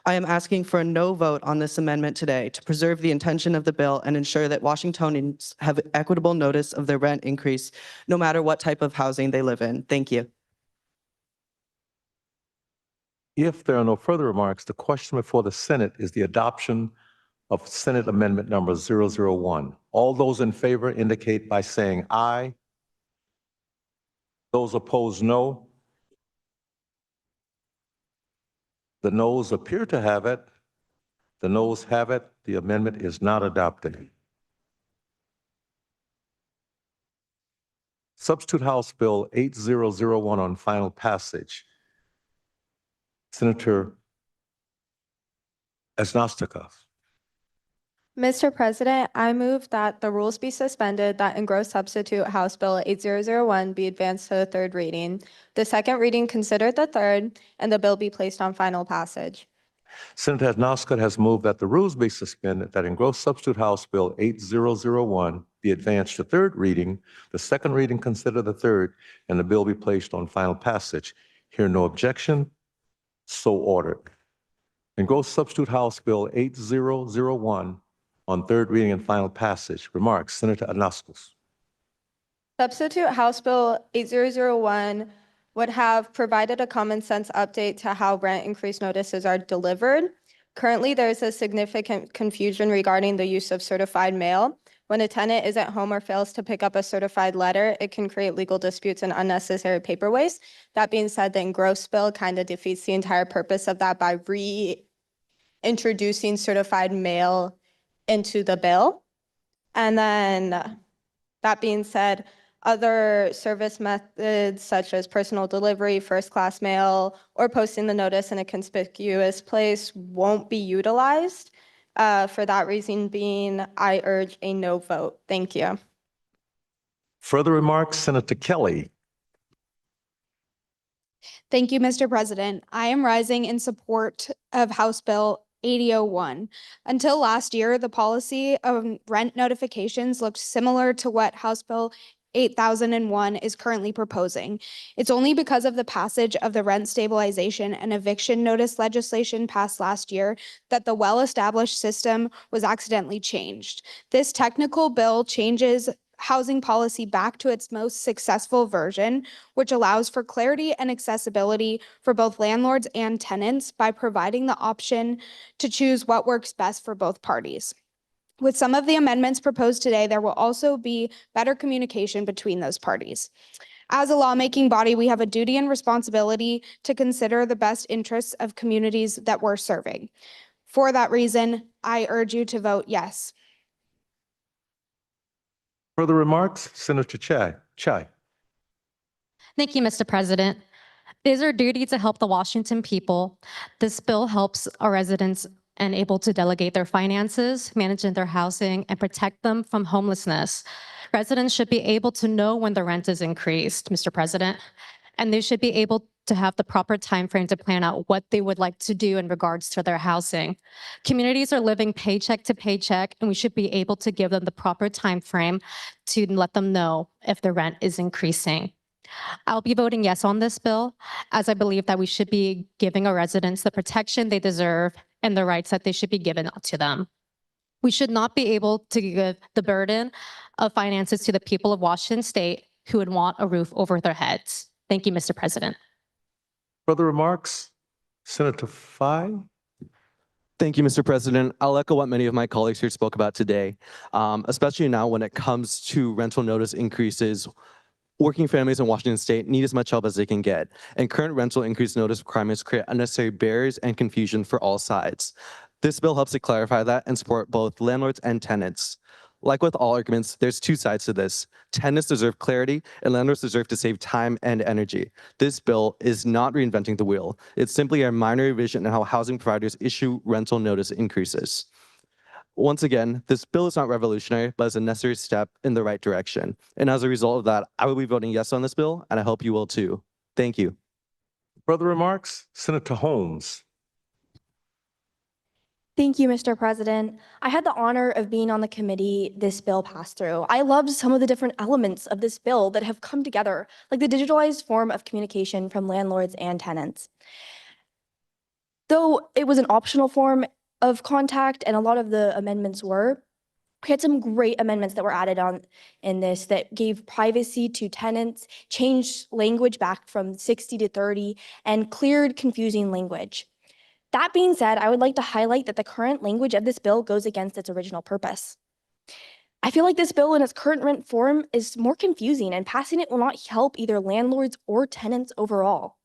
I am asking for a no vote on this amendment today to preserve the intention of the bill and ensure that Washingtonians have equitable notice of their rent increase, no matter what type of housing they live in. Thank you. If there are no further remarks, the question before the Senate is the adoption of Senate Amendment number 001. All those in favor indicate by saying aye. Those opposed, no. The noes appear to have it. The noes have it. The amendment is not adopted. Substitute House Bill 8001 on final passage. Senator Asnostikov. Mr. President, I move that the rules be suspended, that engrossed substitute House Bill 8001 be advanced to the third reading, the second reading considered the third, and the bill be placed on final passage. Senator Asnostikov has moved that the rules be suspended, that engrossed substitute House Bill 8001 be advanced to third reading, the second reading consider the third, and the bill be placed on final passage. Hear no objection, so ordered. Engrossed substitute House Bill 8001 on third reading and final passage. Remarks, Senator Anastos. Substitute House Bill 8001 would have provided a common sense update to how rent increase notices are delivered. Currently, there's a significant confusion regarding the use of certified mail. When a tenant isn't home or fails to pick up a certified letter, it can create legal disputes and unnecessary paper waste. That being said, the engrossed bill kind of defeats the entire purpose of that by reintroducing certified mail into the bill. And then that being said, other service methods such as personal delivery, first-class mail, or posting the notice in a conspicuous place won't be utilized. For that reason being, I urge a no vote. Thank you. Further remarks, Senator Kelly. Thank you, Mr. President. I am rising in support of House Bill 8001. Until last year, the policy of rent notifications looked similar to what House Bill 8001 is currently proposing. It's only because of the passage of the rent stabilization and eviction notice legislation passed last year that the well-established system was accidentally changed. This technical bill changes housing policy back to its most successful version, which allows for clarity and accessibility for both landlords and tenants by providing the option to choose what works best for both parties. With some of the amendments proposed today, there will also be better communication between those parties. As a lawmaking body, we have a duty and responsibility to consider the best interests of communities that we're serving. For that reason, I urge you to vote yes. Further remarks, Senator Chai. Thank you, Mr. President. It is our duty to help the Washington people. This bill helps our residents and able to delegate their finances, manage their housing, and protect them from homelessness. Residents should be able to know when the rent is increased, Mr. President, and they should be able to have the proper time frame to plan out what they would like to do in regards to their housing. Communities are living paycheck to paycheck, and we should be able to give them the proper time frame to let them know if the rent is increasing. I'll be voting yes on this bill, as I believe that we should be giving our residents the protection they deserve and the rights that they should be given to them. We should not be able to give the burden of finances to the people of Washington state who would want a roof over their heads. Thank you, Mr. President. Further remarks, Senator Fye. Thank you, Mr. President. I'll echo what many of my colleagues here spoke about today, especially now when it comes to rental notice increases. Working families in Washington state need as much help as they can get, and current rental increase notice requirements create unnecessary barriers and confusion for all sides. This bill helps to clarify that and support both landlords and tenants. Like with all arguments, there's two sides to this. Tenants deserve clarity and landlords deserve to save time and energy. This bill is not reinventing the wheel. It's simply a minor revision in how housing providers issue rental notice increases. Once again, this bill is not revolutionary, but is a necessary step in the right direction. And as a result of that, I will be voting yes on this bill, and I hope you will too. Thank you. Further remarks? Senator Holmes. Thank you, Mr. President. I had the honor of being on the committee this bill passed through. I loved some of the different elements of this bill that have come together, like the digitalized form of communication from landlords and tenants. Though it was an optional form of contact, and a lot of the amendments were, we had some great amendments that were added on in this that gave privacy to tenants, changed language back from 60 to 30, and cleared confusing language. That being said, I would like to highlight that the current language of this bill goes against its original purpose. I feel like this bill in its current written form is more confusing, and passing it will not help either landlords or tenants overall.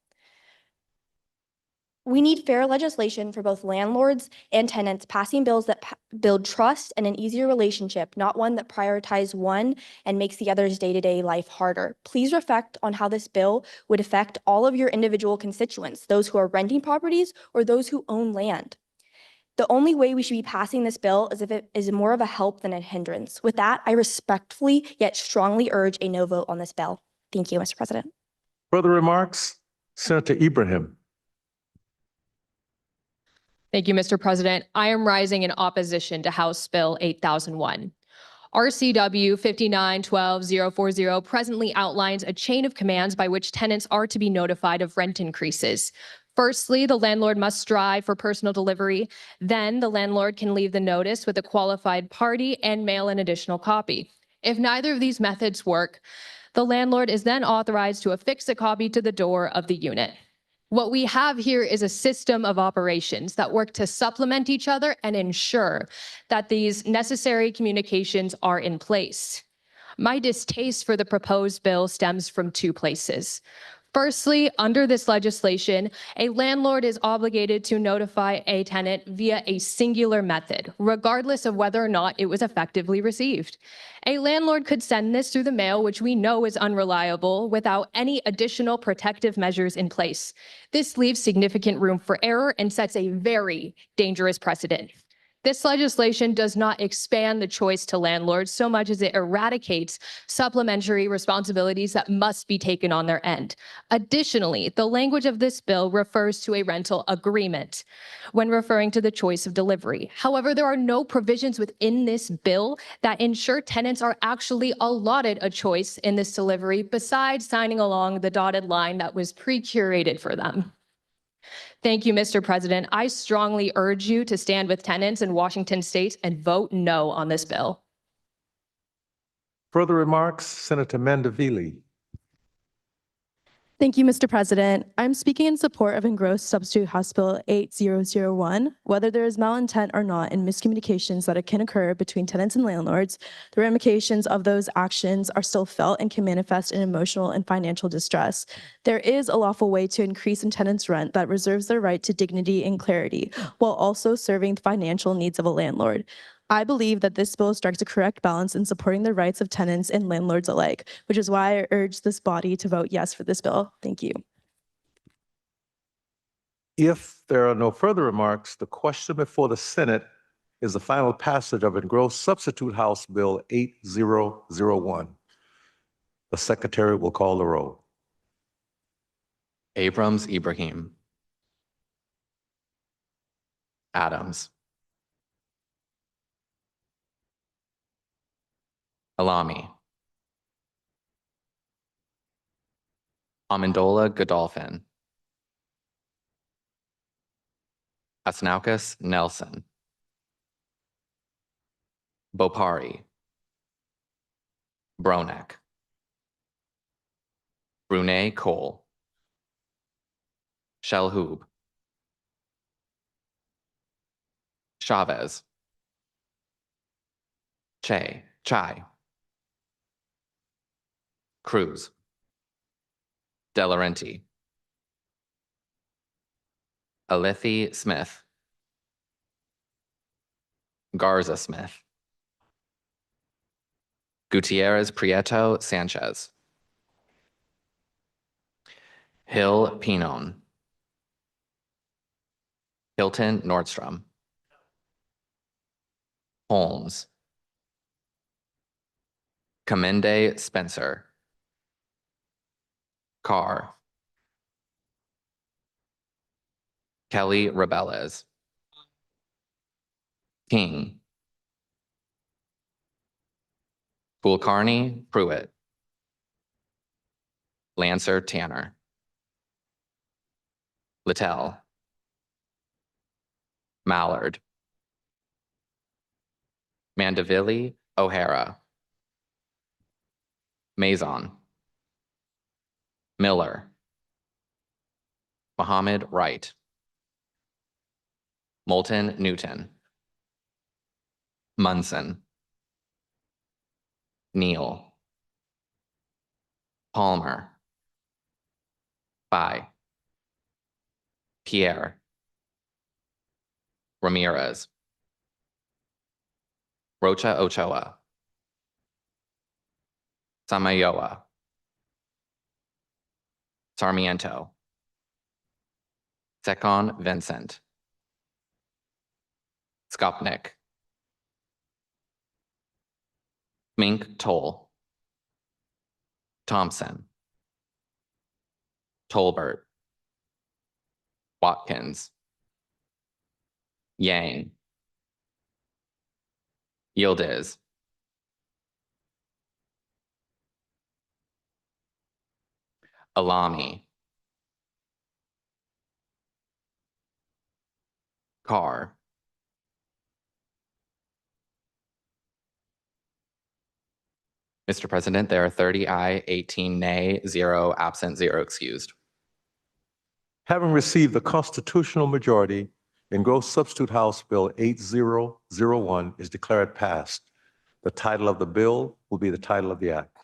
We need fair legislation for both landlords and tenants, passing bills that build trust and an easier relationship, not one that prioritizes one and makes the other's day-to-day life harder. Please reflect on how this bill would affect all of your individual constituents, those who are renting properties or those who own land. The only way we should be passing this bill is if it is more of a help than a hindrance. With that, I respectfully yet strongly urge a no vote on this bill. Thank you, Mr. President. Further remarks? Senator Ibrahim. Thank you, Mr. President. I am rising in opposition to House Bill 8001. RCW 59-12-040 presently outlines a chain of commands by which tenants are to be notified of rent increases. Firstly, the landlord must strive for personal delivery. Then the landlord can leave the notice with a qualified party and mail an additional copy. If neither of these methods work, the landlord is then authorized to affix a copy to the door of the unit. What we have here is a system of operations that work to supplement each other and ensure that these necessary communications are in place. My distaste for the proposed bill stems from two places. Firstly, under this legislation, a landlord is obligated to notify a tenant via a singular method, regardless of whether or not it was effectively received. A landlord could send this through the mail, which we know is unreliable, without any additional protective measures in place. This leaves significant room for error and sets a very dangerous precedent. This legislation does not expand the choice to landlords so much as it eradicates supplementary responsibilities that must be taken on their end. Additionally, the language of this bill refers to a rental agreement when referring to the choice of delivery. However, there are no provisions within this bill that ensure tenants are actually allotted a choice in this delivery besides signing along the dotted line that was pre-curated for them. Thank you, Mr. President. I strongly urge you to stand with tenants in Washington state and vote no on this bill. Further remarks? Senator Mandavili. Thank you, Mr. President. I'm speaking in support of engrossed substitute House Bill 8001. Whether there is malintent or not in miscommunications that can occur between tenants and landlords, the ramifications of those actions are still felt and can manifest in emotional and financial distress. There is a lawful way to increase a tenant's rent that reserves their right to dignity and clarity, while also serving the financial needs of a landlord. I believe that this bill strikes a correct balance in supporting the rights of tenants and landlords alike, which is why I urge this body to vote yes for this bill. Thank you. If there are no further remarks, the question before the Senate is the final passage of engrossed substitute House Bill 8001. The Secretary will call the roll. Abrams Ibrahim. Adams. Alami. Amendola Godolphin. Asnaukis Nelson. Bopari. Bronek. Brunei Cole. Shelhub. Chavez. Chai. Cruz. De Laurenti. Alethi Smith. Garza Smith. Gutierrez Prieto Sanchez. Hill Pinon. Hilton Nordstrom. Holmes. Kamende Spencer. Carr. Kelly Rebelez. King. Kulkarni Pruitt. Lancer Tanner. Littell. Mallard. Mandavili O'Hara. Maison. Miller. Mohammed Wright. Moulton Newton. Munson. Neal. Palmer. Bai. Pierre. Ramirez. Rocha Ochoa. Samayoa. Sarmiento. Sekon Vincent. Skopnik. Mink Toll. Thompson. Tolbert. Watkins. Yang. Yildiz. Alami. Carr. Mr. President, there are 30 aye, 18 nay, 0 absent, 0 excused. Having received the constitutional majority, engrossed substitute House Bill 8001 is declared passed. The title of the bill will be the title of the act.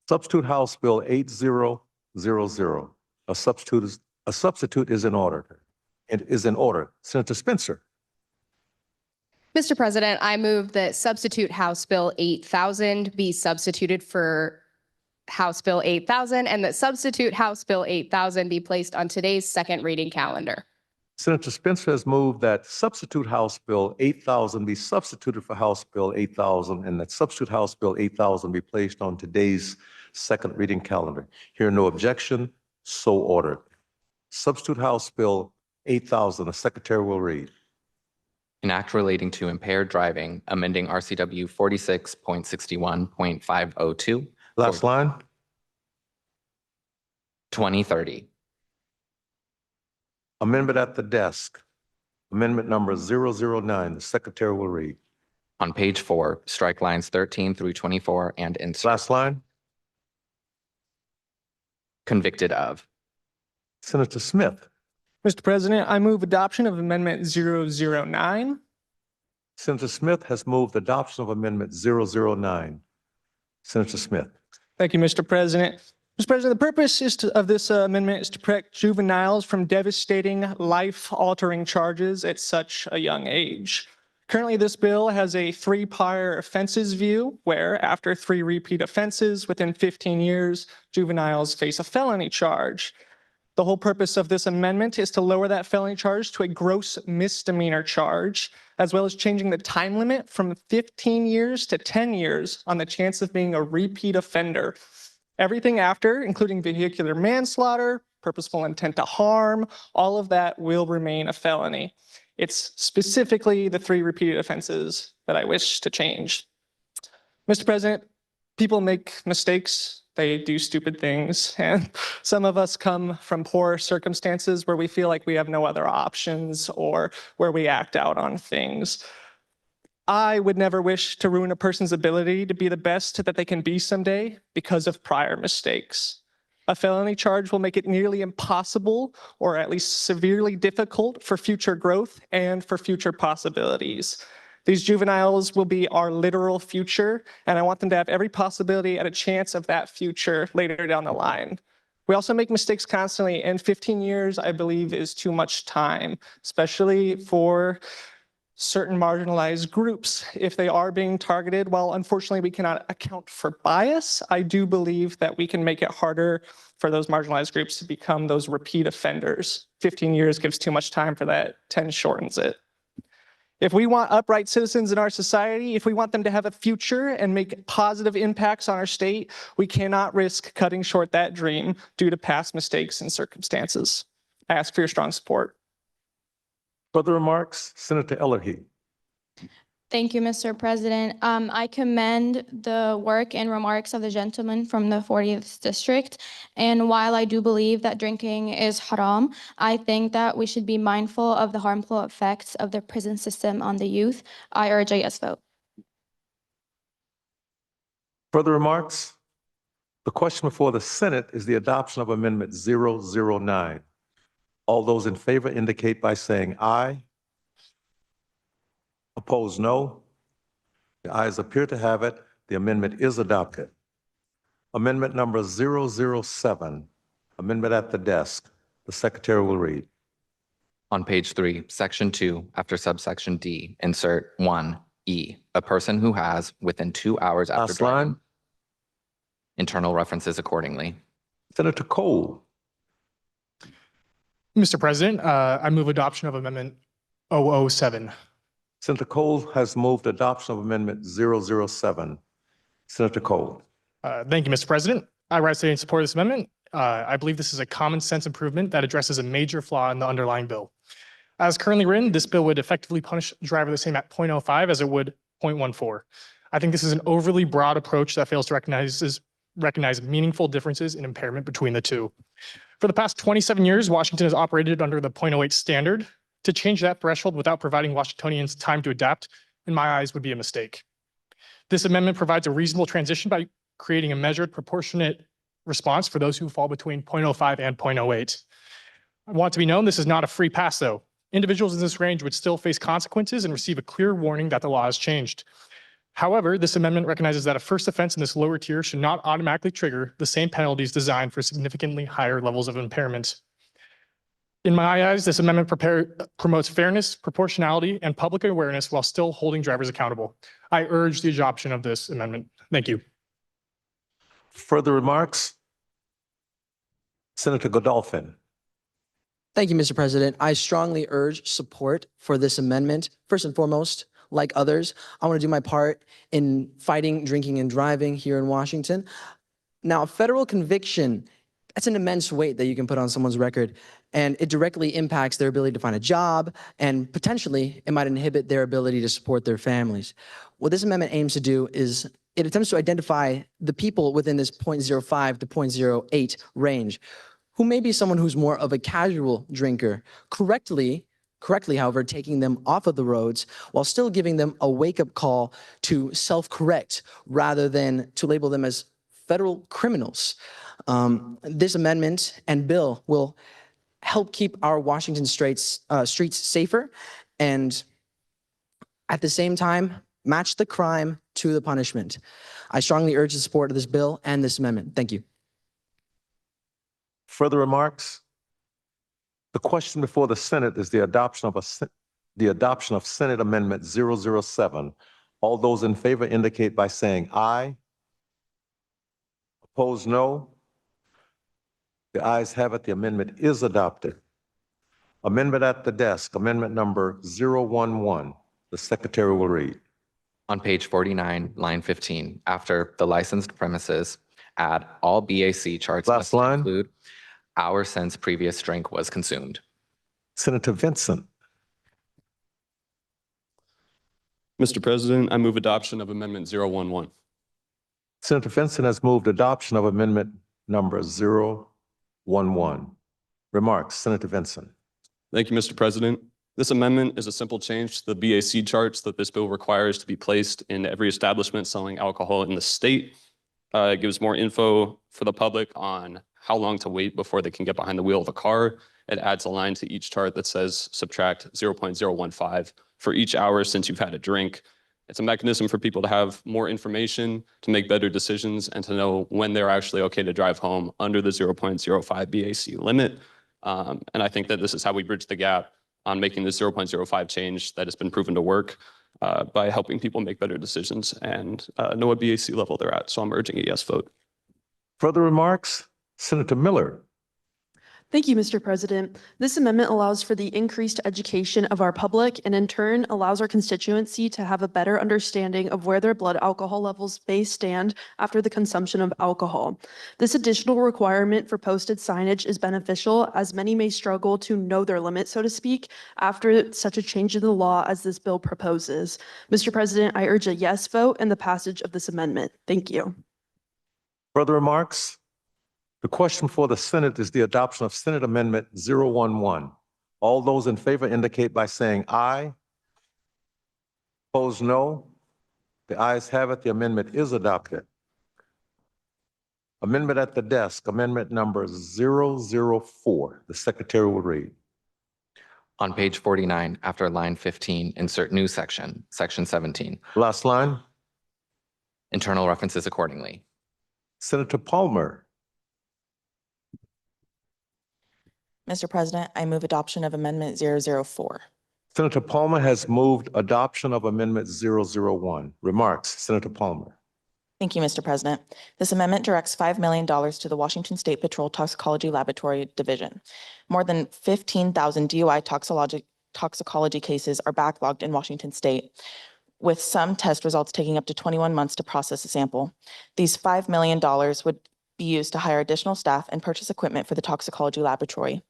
Substitute House Bill 8000. A substitute is in order. It is in order. Senator Spencer. Mr. President, I move that substitute House Bill 8000 be substituted for House Bill 8000 and that substitute House Bill 8000 be placed on today's second reading calendar. Senator Spencer has moved that substitute House Bill 8000 be substituted for House Bill 8000 and that substitute House Bill 8000 be placed on today's second reading calendar. Hear no objection, so ordered. Substitute House Bill 8000, the Secretary will read. An act relating to impaired driving, amending RCW 46.61.502. Last line. 2030. Amendment at the desk. Amendment number 009, the Secretary will read. On page 4, strike lines 13 through 24 and insert. Last line. Convicted of. Senator Smith. Mr. President, I move adoption of Amendment 009. Senator Smith has moved adoption of Amendment 009. Senator Smith. Thank you, Mr. President. Mr. President, the purpose of this amendment is to protect juveniles from devastating, life-altering charges at such a young age. Currently, this bill has a 3 prior offenses view, where after 3 repeat offenses within 15 years, juveniles face a felony charge. The whole purpose of this amendment is to lower that felony charge to a gross misdemeanor charge, as well as changing the time limit from 15 years to 10 years on the chance of being a repeat offender. Everything after, including vehicular manslaughter, purposeful intent to harm, all of that will remain a felony. It's specifically the 3 repeated offenses that I wish to change. Mr. President, people make mistakes. They do stupid things, and some of us come from poor circumstances where we feel like we have no other options or where we act out on things. I would never wish to ruin a person's ability to be the best that they can be someday because of prior mistakes. A felony charge will make it nearly impossible, or at least severely difficult, for future growth and for future possibilities. These juveniles will be our literal future, and I want them to have every possibility at a chance of that future later down the line. We also make mistakes constantly, and 15 years, I believe, is too much time, especially for certain marginalized groups. If they are being targeted, while unfortunately we cannot account for bias, I do believe that we can make it harder for those marginalized groups to become those repeat offenders. 15 years gives too much time for that, 10 shortens it. If we want upright citizens in our society, if we want them to have a future and make positive impacts on our state, we cannot risk cutting short that dream due to past mistakes and circumstances. I ask for your strong support. Further remarks? Senator Ellerhy. Thank you, Mr. President. I commend the work and remarks of the gentleman from the 40th District. And while I do believe that drinking is haram, I think that we should be mindful of the harmful effects of the prison system on the youth. I urge a yes vote. Further remarks? The question before the Senate is the adoption of Amendment 009. All those in favor indicate by saying aye. Opposed, no. The ayes appear to have it. The amendment is adopted. Amendment number 007, amendment at the desk. The secretary will read. On page 3, section 2, after subsection D, insert 1E, a person who has within 2 hours after Last driving. line. Internal references accordingly. Senator Cole. Mr. President, I move adoption of Amendment 007. Senator Cole has moved adoption of Amendment 007. Senator Cole. Thank you, Mr. President. I rise today in support of this amendment. I believe this is a common sense improvement that addresses a major flaw in the underlying bill. As currently written, this bill would effectively punish a driver the same at 0.05 as it would 0.14. I think this is an overly broad approach that fails to recognize meaningful differences in impairment between the two. For the past 27 years, Washington has operated under the 0.08 standard. To change that threshold without providing Washingtonians time to adapt, in my eyes, would be a mistake. This amendment provides a reasonable transition by creating a measured, proportionate response for those who fall between 0.05 and 0.08. I want to be known, this is not a free pass, though. Individuals in this range would still face consequences and receive a clear warning that the law has changed. However, this amendment recognizes that a first offense in this lower tier should not automatically trigger the same penalties designed for significantly higher levels of impairment. In my eyes, this amendment promotes fairness, proportionality, and public awareness while still holding drivers accountable. I urge the adoption of this amendment. Thank you. Further remarks? Senator Godolphin. Thank you, Mr. President. I strongly urge support for this amendment. First and foremost, like others, I want to do my part in fighting drinking and driving here in Washington. Now, federal conviction, that's an immense weight that you can put on someone's record, and it directly impacts their ability to find a job, and potentially it might inhibit their ability to support their families. What this amendment aims to do is it attempts to identify the people within this 0.05 to 0.08 range, who may be someone who's more of a casual drinker, correctly, however, taking them off of the roads while still giving them a wake-up call to self-correct rather than to label them as federal criminals. This amendment and bill will help keep our Washington streets safer and at the same time match the crime to the punishment. I strongly urge the support of this bill and this amendment. Thank you. Further remarks? The question before the Senate is the adoption of Senate Amendment 007. All those in favor indicate by saying aye. Opposed, no. The ayes have it. The amendment is adopted. Amendment at the desk, amendment number 011. The secretary will read. On page 49, line 15, after the licensed premises, add all BAC charts must include hours since previous drink was consumed. Senator Vincent. Mr. President, I move adoption of Amendment 011. Senator Vincent has moved adoption of amendment number 011. Remarks, Senator Vincent. Thank you, Mr. President. This amendment is a simple change to the BAC charts that this bill requires to be placed in every establishment selling alcohol in the state. It gives more info for the public on how long to wait before they can get behind the wheel of a car. It adds a line to each chart that says subtract 0.015 for each hour since you've had a drink. It's a mechanism for people to have more information, to make better decisions, and to know when they're actually okay to drive home under the 0.05 BAC limit. And I think that this is how we bridge the gap on making the 0.05 change that has been proven to work by helping people make better decisions and know what BAC level they're at. So I'm urging a yes vote. Further remarks? Senator Miller. Thank you, Mr. President. This amendment allows for the increased education of our public and in turn allows our constituency to have a better understanding of where their blood alcohol levels may stand after the consumption of alcohol. This additional requirement for posted signage is beneficial as many may struggle to know their limit, so to speak, after such a change in the law as this bill proposes. Mr. President, I urge a yes vote in the passage of this amendment. Thank you. Further remarks? The question for the Senate is the adoption of Senate Amendment 011. All those in favor indicate by saying aye. Opposed, no. The ayes have it. The amendment is adopted. Amendment at the desk, amendment number 004. The secretary will read. On page 49, after line 15, insert new section, section 17. Last line. Internal references accordingly. Senator Palmer. Mr. President, I move adoption of Amendment 004. Senator Palmer has moved adoption of Amendment 001. Remarks, Senator Palmer. Thank you, Mr. President. This amendment directs $5 million to the Washington State Patrol Toxicology Laboratory Division. More than 15,000 DUI toxicology cases are backlogged in Washington State, with some test results taking up to 21 months to process a sample. These $5 million would be used to hire additional staff and purchase equipment for the toxicology laboratory,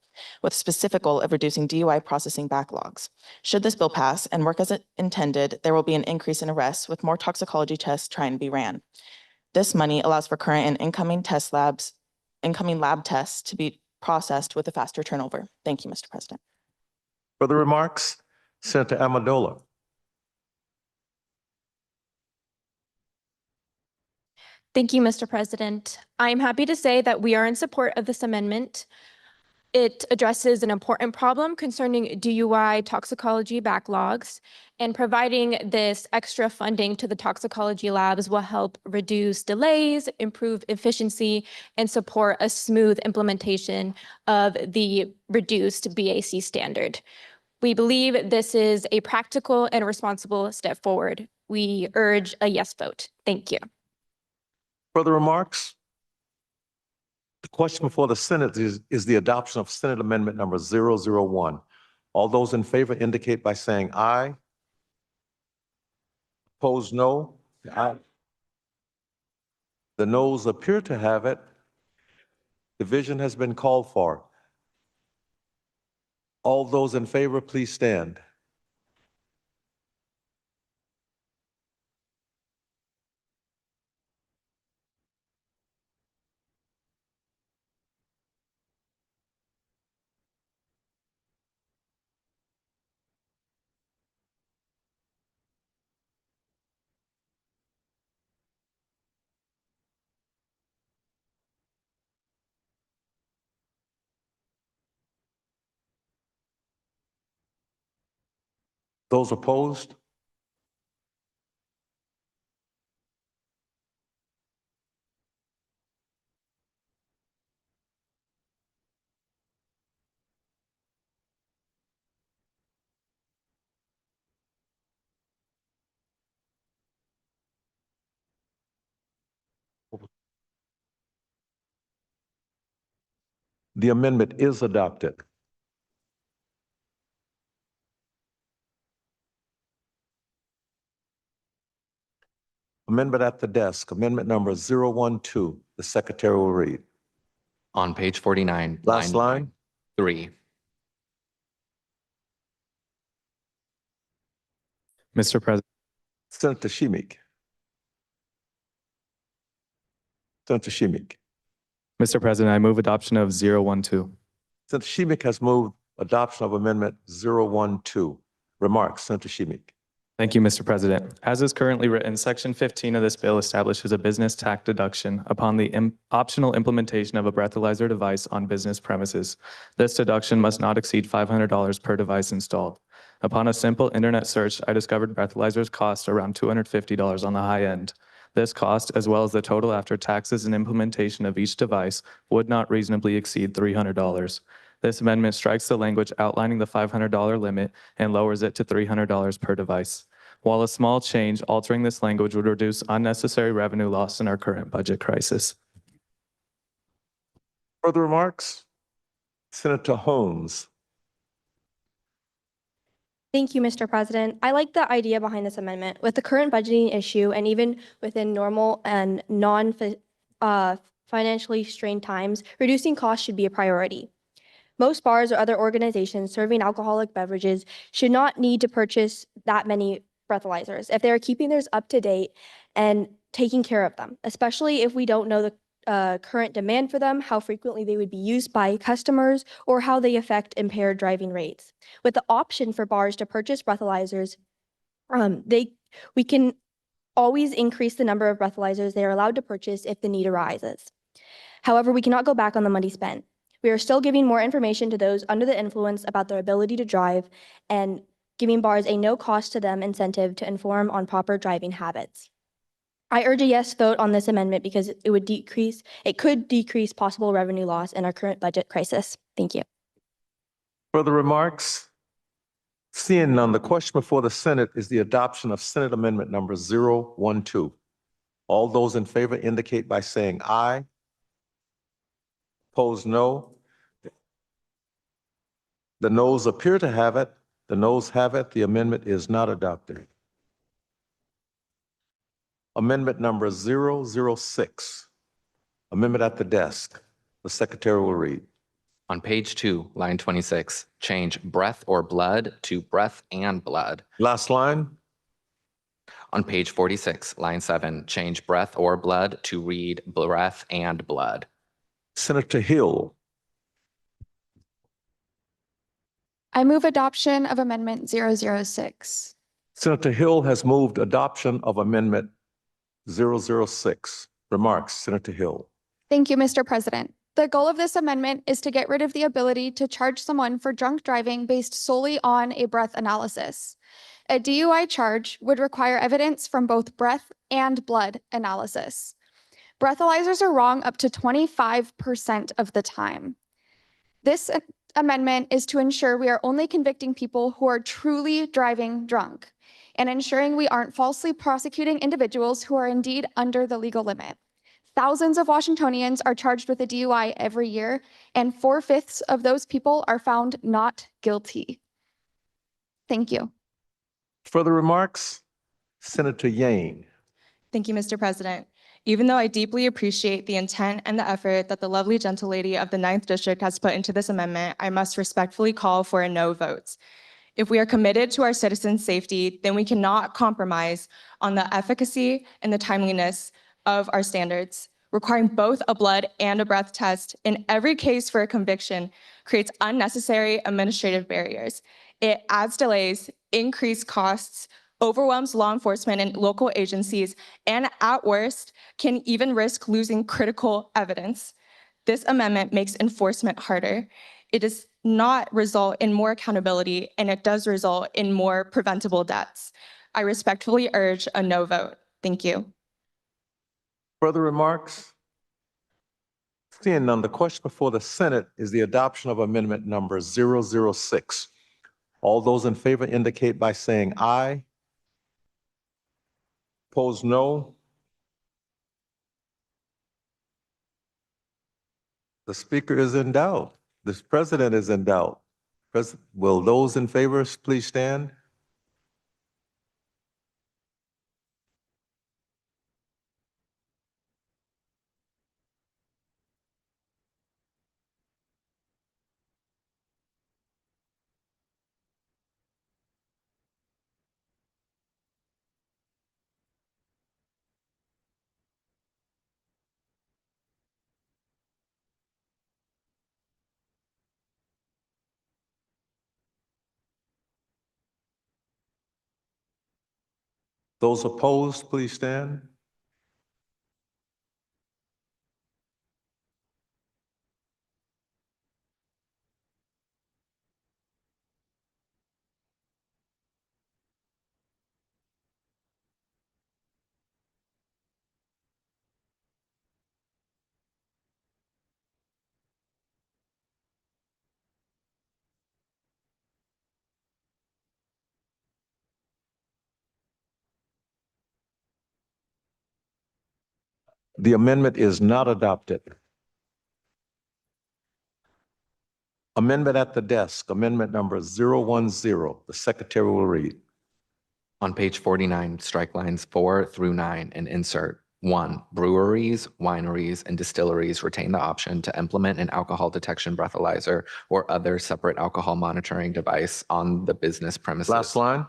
with specific goal of reducing DUI processing backlogs. Should this bill pass and work as intended, there will be an increase in arrests with more toxicology tests trying to be ran. This money allows for current and incoming lab tests to be processed with a faster turnover. Thank you, Mr. President. Further remarks? Senator Amendola. Thank you, Mr. President. I'm happy to say that we are in support of this amendment. It addresses an important problem concerning DUI toxicology backlogs, and providing this extra funding to the toxicology labs will help reduce delays, improve efficiency, and support a smooth implementation of the reduced BAC standard. We believe this is a practical and responsible step forward. We urge a yes vote. Thank you. Further remarks? The question before the Senate is the adoption of Senate Amendment number 001. All those in favor indicate by saying aye. Opposed, no. Aye. The noes appear to have it. Division has been called for. All those in favor, please stand. Those opposed? The amendment is adopted. Amendment at the desk, amendment number 012. The secretary will read. On page 49. Last line. 3. Mr. President. Senator Shimmick. Senator Shimmick. Mr. President, I move adoption of 012. Senator Shimmick has moved adoption of amendment 012. Remarks, Senator Shimmick. Thank you, Mr. President. As is currently written, Section 15 of this bill establishes a business tax deduction upon the optional implementation of a breathalyzer device on business premises. This deduction must not exceed $500 per device installed. Upon a simple internet search, I discovered breathalyzers cost around $250 on the high end. This cost, as well as the total after taxes and implementation of each device, would not reasonably exceed $300. This amendment strikes the language outlining the $500 limit and lowers it to $300 per device. While a small change, altering this language would reduce unnecessary revenue loss in our current budget crisis. Further remarks? Senator Holmes. Thank you, Mr. President. I like the idea behind this amendment. With the current budgeting issue and even within normal and financially strained times, reducing costs should be a priority. Most bars or other organizations serving alcoholic beverages should not need to purchase that many breathalyzers if they are keeping theirs up to date and taking care of them, especially if we don't know the current demand for them, how frequently they would be used by customers, or how they affect impaired driving rates. With the option for bars to purchase breathalyzers, we can always increase the number of breathalyzers they are allowed to purchase if the need arises. However, we cannot go back on the money spent. We are still giving more information to those under the influence about their ability to drive and giving bars a no cost to them incentive to inform on proper driving habits. I urge a yes vote on this amendment because it could decrease possible revenue loss in our current budget crisis. Thank you. Further remarks? Seeing none, the question before the Senate is the adoption of Senate Amendment number 012. All those in favor indicate by saying aye. Opposed, no. The noes appear to have it. The noes have it. The amendment is not adopted. Amendment number 006. Amendment at the desk. The secretary will read. On page 2, line 26, change breath or blood to breath and blood. Last line. On page 46, line 7, change breath or blood to read breath and blood. Senator Hill. I move adoption of Amendment 006. Senator Hill has moved adoption of Amendment 006. Remarks, Senator Hill. Thank you, Mr. President. The goal of this amendment is to get rid of the ability to charge someone for drunk driving based solely on a breath analysis. A DUI charge would require evidence from both breath and blood analysis. Breathalyzers are wrong up to 25% of the time. This amendment is to ensure we are only convicting people who are truly driving drunk and ensuring we aren't falsely prosecuting individuals who are indeed under the legal limit. Thousands of Washingtonians are charged with a DUI every year, and 4/5 of those people are found not guilty. Thank you. Further remarks? Senator Yang. Thank you, Mr. President. Even though I deeply appreciate the intent and the effort that the lovely gentlelady of the 9th District has put into this amendment, I must respectfully call for a no vote. If we are committed to our citizens' safety, then we cannot compromise on the efficacy and the timeliness of our standards. Requiring both a blood and a breath test in every case for a conviction creates unnecessary administrative barriers. It adds delays, increased costs, overwhelms law enforcement and local agencies, and at worst, can even risk losing critical evidence. This amendment makes enforcement harder. It does not result in more accountability, and it does result in more preventable deaths. I respectfully urge a no vote. Thank you. Further remarks? Seeing none, the question before the Senate is the adoption of Amendment number 006. All those in favor indicate by saying aye. Opposed, no. The Speaker is in doubt. The President is in doubt. Will those in favor please stand? Those opposed, please stand. The amendment is not adopted. Amendment at the desk, amendment number 010. The secretary will read. On page 49, strike lines 4 through 9 and insert 1. Breweries, wineries, and distilleries retain the option to implement an alcohol detection breathalyzer or other separate alcohol monitoring device on the business premises. Last line.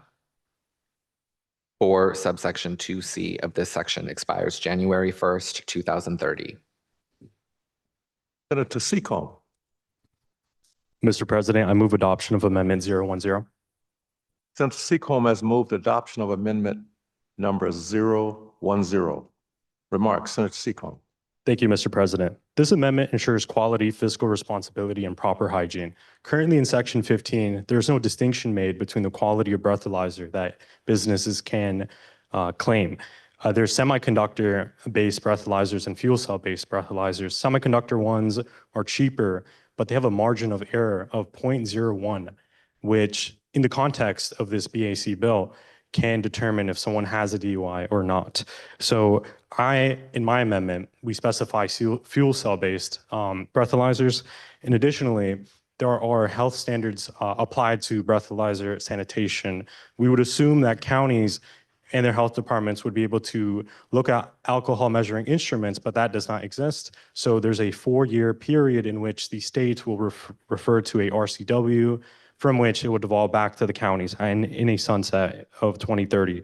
4, subsection 2C of this section expires January 1st, 2030. Senator Seacombe. Mr. President, I move adoption of Amendment 010. Senator Seacombe has moved adoption of amendment number 010. Remarks, Senator Seacombe. Thank you, Mr. President. This amendment ensures quality, fiscal responsibility, and proper hygiene. Currently in Section 15, there is no distinction made between the quality of breathalyzer that businesses can claim. There's semiconductor-based breathalyzers and fuel cell-based breathalyzers. Semiconductor ones are cheaper, but they have a margin of error of 0.01, which in the context of this BAC bill can determine if someone has a DUI or not. So in my amendment, we specify fuel cell-based breathalyzers. And additionally, there are health standards applied to breathalyzer sanitation. We would assume that counties and their health departments would be able to look at alcohol measuring instruments, but that does not exist. So there's a 4-year period in which the state will refer to a RCW, from which it would devolve back to the counties in a sunset of 2030.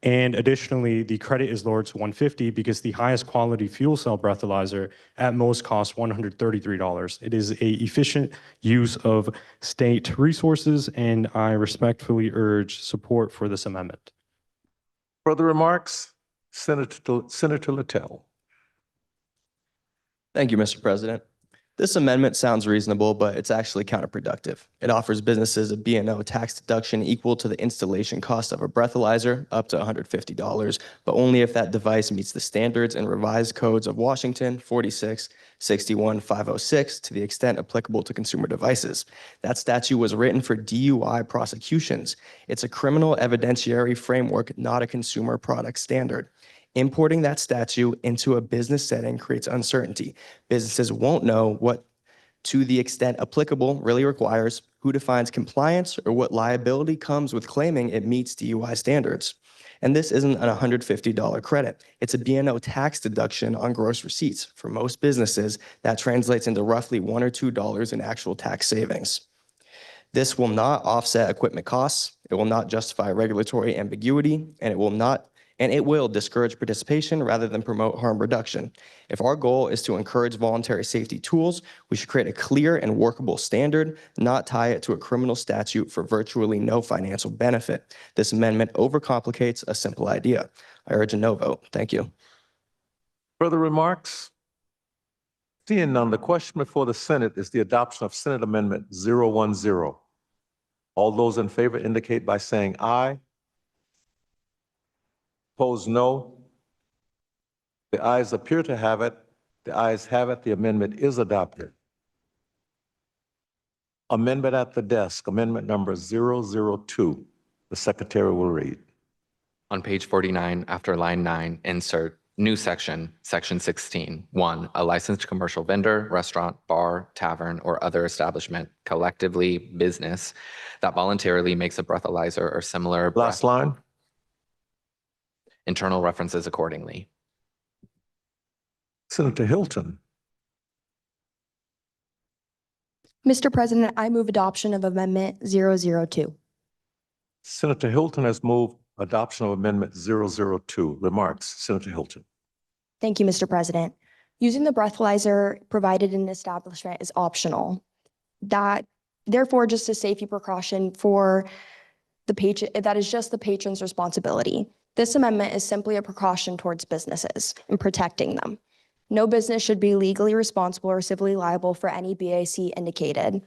And additionally, the credit is lowered to $150 because the highest quality fuel cell breathalyzer at most costs $133. It is an efficient use of state resources, and I respectfully urge support for this amendment. Further remarks? Senator Littell. Thank you, Mr. President. This amendment sounds reasonable, but it's actually counterproductive. It offers businesses a B&O tax deduction equal to the installation cost of a breathalyzer, up to $150, but only if that device meets the standards and revised codes of Washington 46-61-506 to the extent applicable to consumer devices. That statute was written for DUI prosecutions. It's a criminal evidentiary framework, not a consumer product standard. Importing that statute into a business setting creates uncertainty. Businesses won't know what, to the extent applicable, really requires, who defines compliance, or what liability comes with claiming it meets DUI standards. And this isn't an $150 credit. It's a B&O tax deduction on gross receipts. For most businesses, that translates into roughly $1 or $2 in actual tax savings. This will not offset equipment costs. It will not justify regulatory ambiguity, and it will discourage participation rather than promote harm reduction. If our goal is to encourage voluntary safety tools, we should create a clear and workable standard, not tie it to a criminal statute for virtually no financial benefit. This amendment overcomplicates a simple idea. I urge a no vote. Thank you. Further remarks? Seeing none, the question before the Senate is the adoption of Senate Amendment 010. All those in favor indicate by saying aye. Opposed, no. The ayes appear to have it. The ayes have it. The amendment is adopted. Amendment at the desk, amendment number 002. The secretary will read. On page 49, after line 9, insert new section, section 16. 1, a licensed commercial vendor, restaurant, bar, tavern, or other establishment, collectively business, that voluntarily makes a breathalyzer or similar. Last line. Internal references accordingly. Senator Hilton. Mr. President, I move adoption of Amendment 002. Senator Hilton has moved adoption of Amendment 002. Remarks, Senator Hilton. Thank you, Mr. President. Using the breathalyzer provided in an establishment is optional. Therefore, just a safety precaution for the patron, that is just the patron's responsibility. This amendment is simply a precaution towards businesses and protecting them. No business should be legally responsible or civilly liable for any BAC indicated.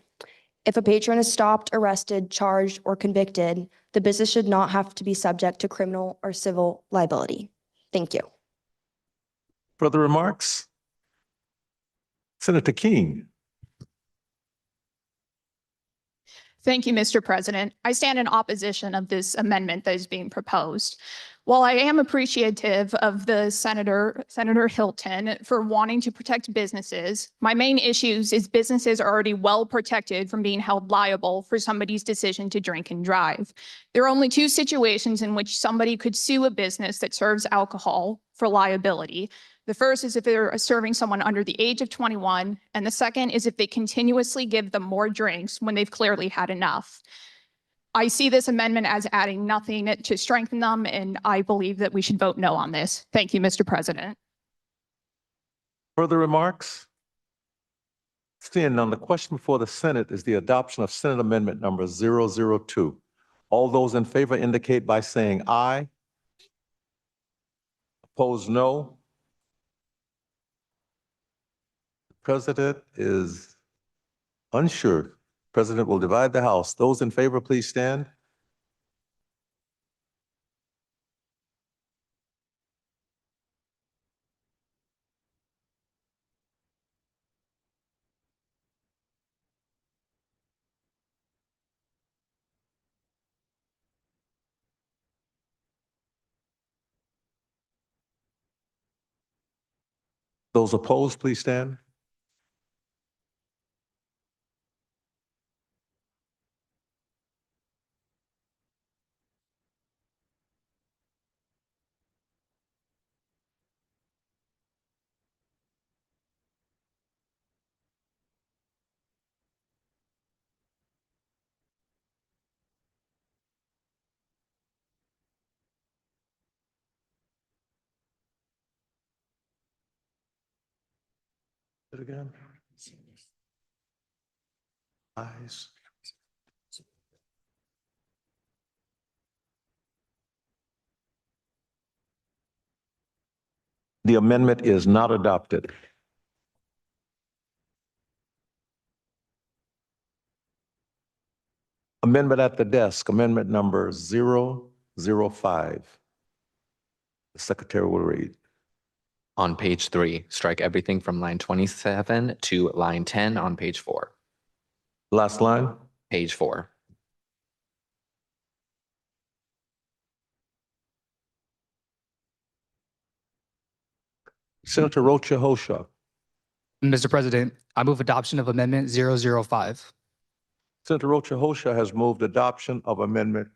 If a patron is stopped, arrested, charged, or convicted, the business should not have to be subject to criminal or civil liability. Thank you. Further remarks? Senator King. Thank you, Mr. President. I stand in opposition of this amendment that is being proposed. While I am appreciative of the Senator Hilton, for wanting to protect businesses, my main issues is businesses are already well protected from being held liable for somebody's decision to drink and drive. There are only two situations in which somebody could sue a business that serves alcohol for liability. The first is if they're serving someone under the age of 21, and the second is if they continuously give them more drinks when they've clearly had enough. I see this amendment as adding nothing to strengthen them, and I believe that we should vote no on this. Thank you, Mr. President. Further remarks? Seeing none, the question before the Senate is the adoption of Senate Amendment number 002. All those in favor indicate by saying aye. Opposed, no. The President is unsure. President will divide the House. Those in favor, please stand. Those opposed, please stand. It again. Ayes. The amendment is not adopted. Amendment at the desk, amendment number 005. The Secretary will read. On page 3, strike everything from line 27 to line 10 on page 4. Last line. Page 4. Senator Rocha Hosha. Mr. President, I move adoption of Amendment 005. Senator Rocha Hosha has moved adoption of Amendment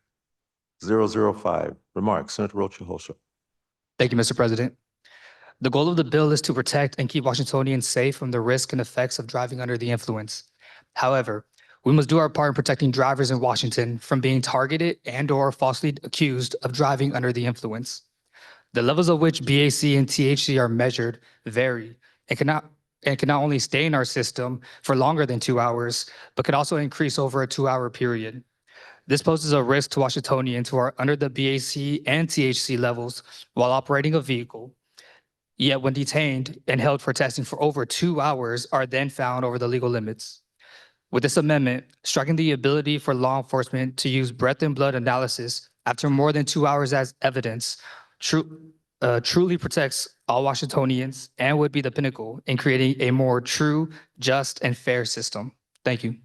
005. Remarks, Senator Rocha Hosha. Thank you, Mr. President. The goal of the bill is to protect and keep Washingtonians safe from the risk and effects of driving under the influence. However, we must do our part in protecting drivers in Washington from being targeted and/or falsely accused of driving under the influence. The levels at which BAC and THC are measured vary and cannot only stay in our system for longer than 2 hours, but could also increase over a 2-hour period. This poses a risk to Washingtonians who are under the BAC and THC levels while operating a vehicle, yet when detained and held for testing for over 2 hours are then found over the legal limits. With this amendment, striking the ability for law enforcement to use breath and blood analysis after more than 2 hours as evidence truly protects all Washingtonians and would be the pinnacle in creating a more true, just, and fair system. Thank you.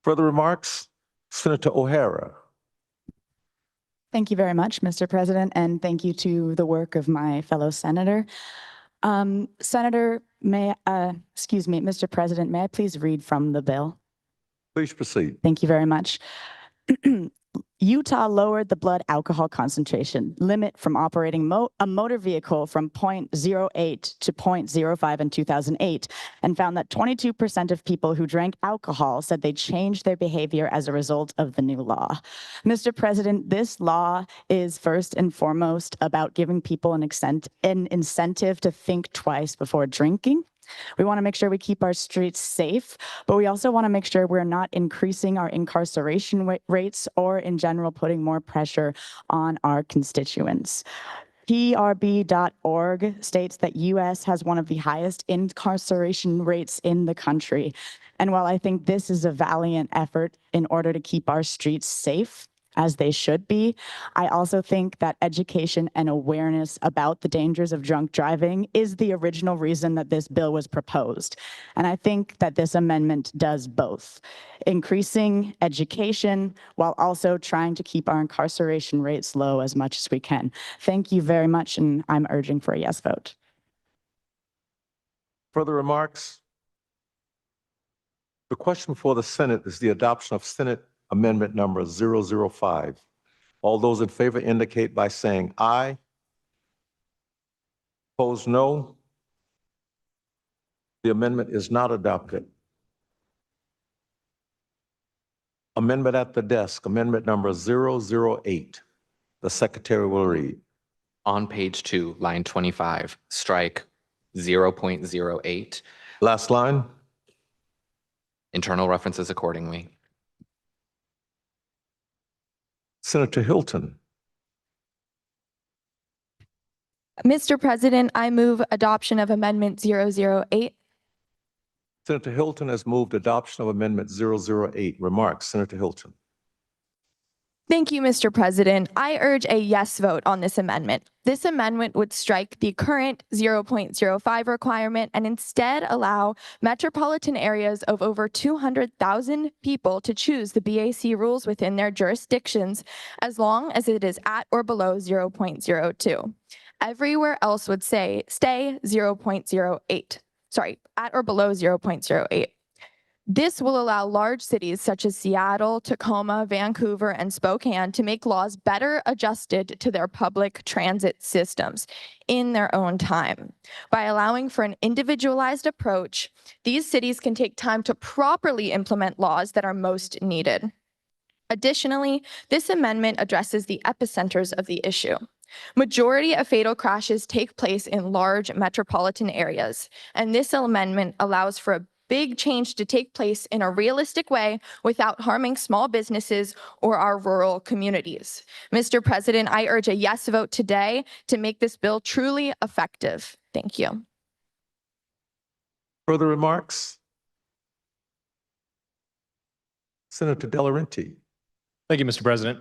Further remarks? Senator O'Hara. Thank you very much, Mr. President, and thank you to the work of my fellow senator. Mr. President, may I please read from the bill? Please proceed. Thank you very much. Utah lowered the blood alcohol concentration limit from operating a motor vehicle from 0.08 to 0.05 in 2008 and found that 22% of people who drank alcohol said they changed their behavior as a result of the new law. Mr. President, this law is first and foremost about giving people an incentive to think twice before drinking. We want to make sure we keep our streets safe, but we also want to make sure we're not increasing our incarceration rates or in general putting more pressure on our constituents. PRB.org states that US has one of the highest incarceration rates in the country. And while I think this is a valiant effort in order to keep our streets safe, as they should be. I also think that education and awareness about the dangers of drunk driving is the original reason that this bill was proposed. And I think that this amendment does both, increasing education while also trying to keep our incarceration rates low as much as we can. Thank you very much, and I'm urging for a yes vote. Further remarks? The question before the Senate is the adoption of Senate Amendment number 005. All those in favor indicate by saying aye. Opposed, no. The amendment is not adopted. Amendment at the desk, amendment number 008. The secretary will read. On page 2, line 25, strike 0.08. Last line. Internal references accordingly. Senator Hilton. Mr. President, I move adoption of Amendment 008. Senator Hilton has moved adoption of Amendment 008. Remarks, Senator Hilton. Thank you, Mr. President. I urge a yes vote on this amendment. This amendment would strike the current 0.05 requirement and instead allow metropolitan areas of over 200,000 people to choose the BAC rules within their jurisdictions as long as it is at or below 0.02. Everywhere else would say stay 0.08. Sorry, at or below 0.08. This will allow large cities such as Seattle, Tacoma, Vancouver, and Spokane to make laws better adjusted to their public transit systems in their own time. By allowing for an individualized approach, these cities can take time to properly implement laws that are most needed. Additionally, this amendment addresses the epicenters of the issue. Majority of fatal crashes take place in large metropolitan areas, and this amendment allows for a big change to take place in a realistic way without harming small businesses or our rural communities. Mr. President, I urge a yes vote today to make this bill truly effective. Thank you. Further remarks? Senator De Laurenti. Thank you, Mr. President.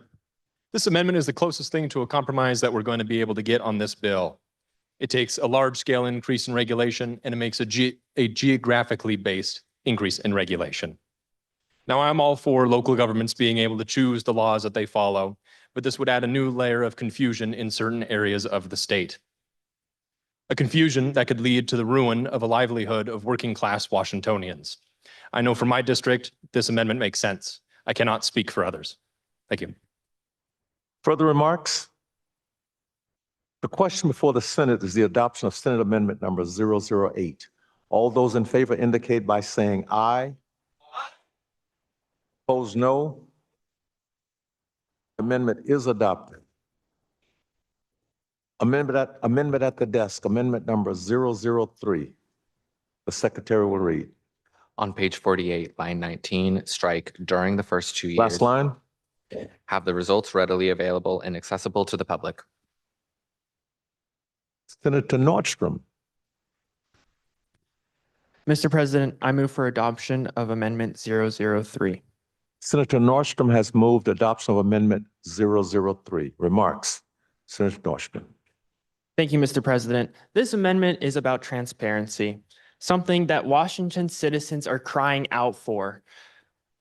This amendment is the closest thing to a compromise that we're going to be able to get on this bill. It takes a large-scale increase in regulation and it makes a geographically based increase in regulation. Now, I'm all for local governments being able to choose the laws that they follow, but this would add a new layer of confusion in certain areas of the state. A confusion that could lead to the ruin of a livelihood of working-class Washingtonians. I know for my district, this amendment makes sense. I cannot speak for others. Thank you. Further remarks? The question before the Senate is the adoption of Senate Amendment number 008. All those in favor indicate by saying aye. Opposed, no. Amendment is adopted. Amendment at the desk, amendment number 003. The secretary will read. On page 48, line 19, strike during the first 2 years. Last line. Have the results readily available and accessible to the public. Senator Nordstrom. Mr. President, I move for adoption of Amendment 003. Senator Nordstrom has moved adoption of Amendment 003. Remarks, Senator Nordstrom. Thank you, Mr. President. This amendment is about transparency, something that Washington citizens are crying out for.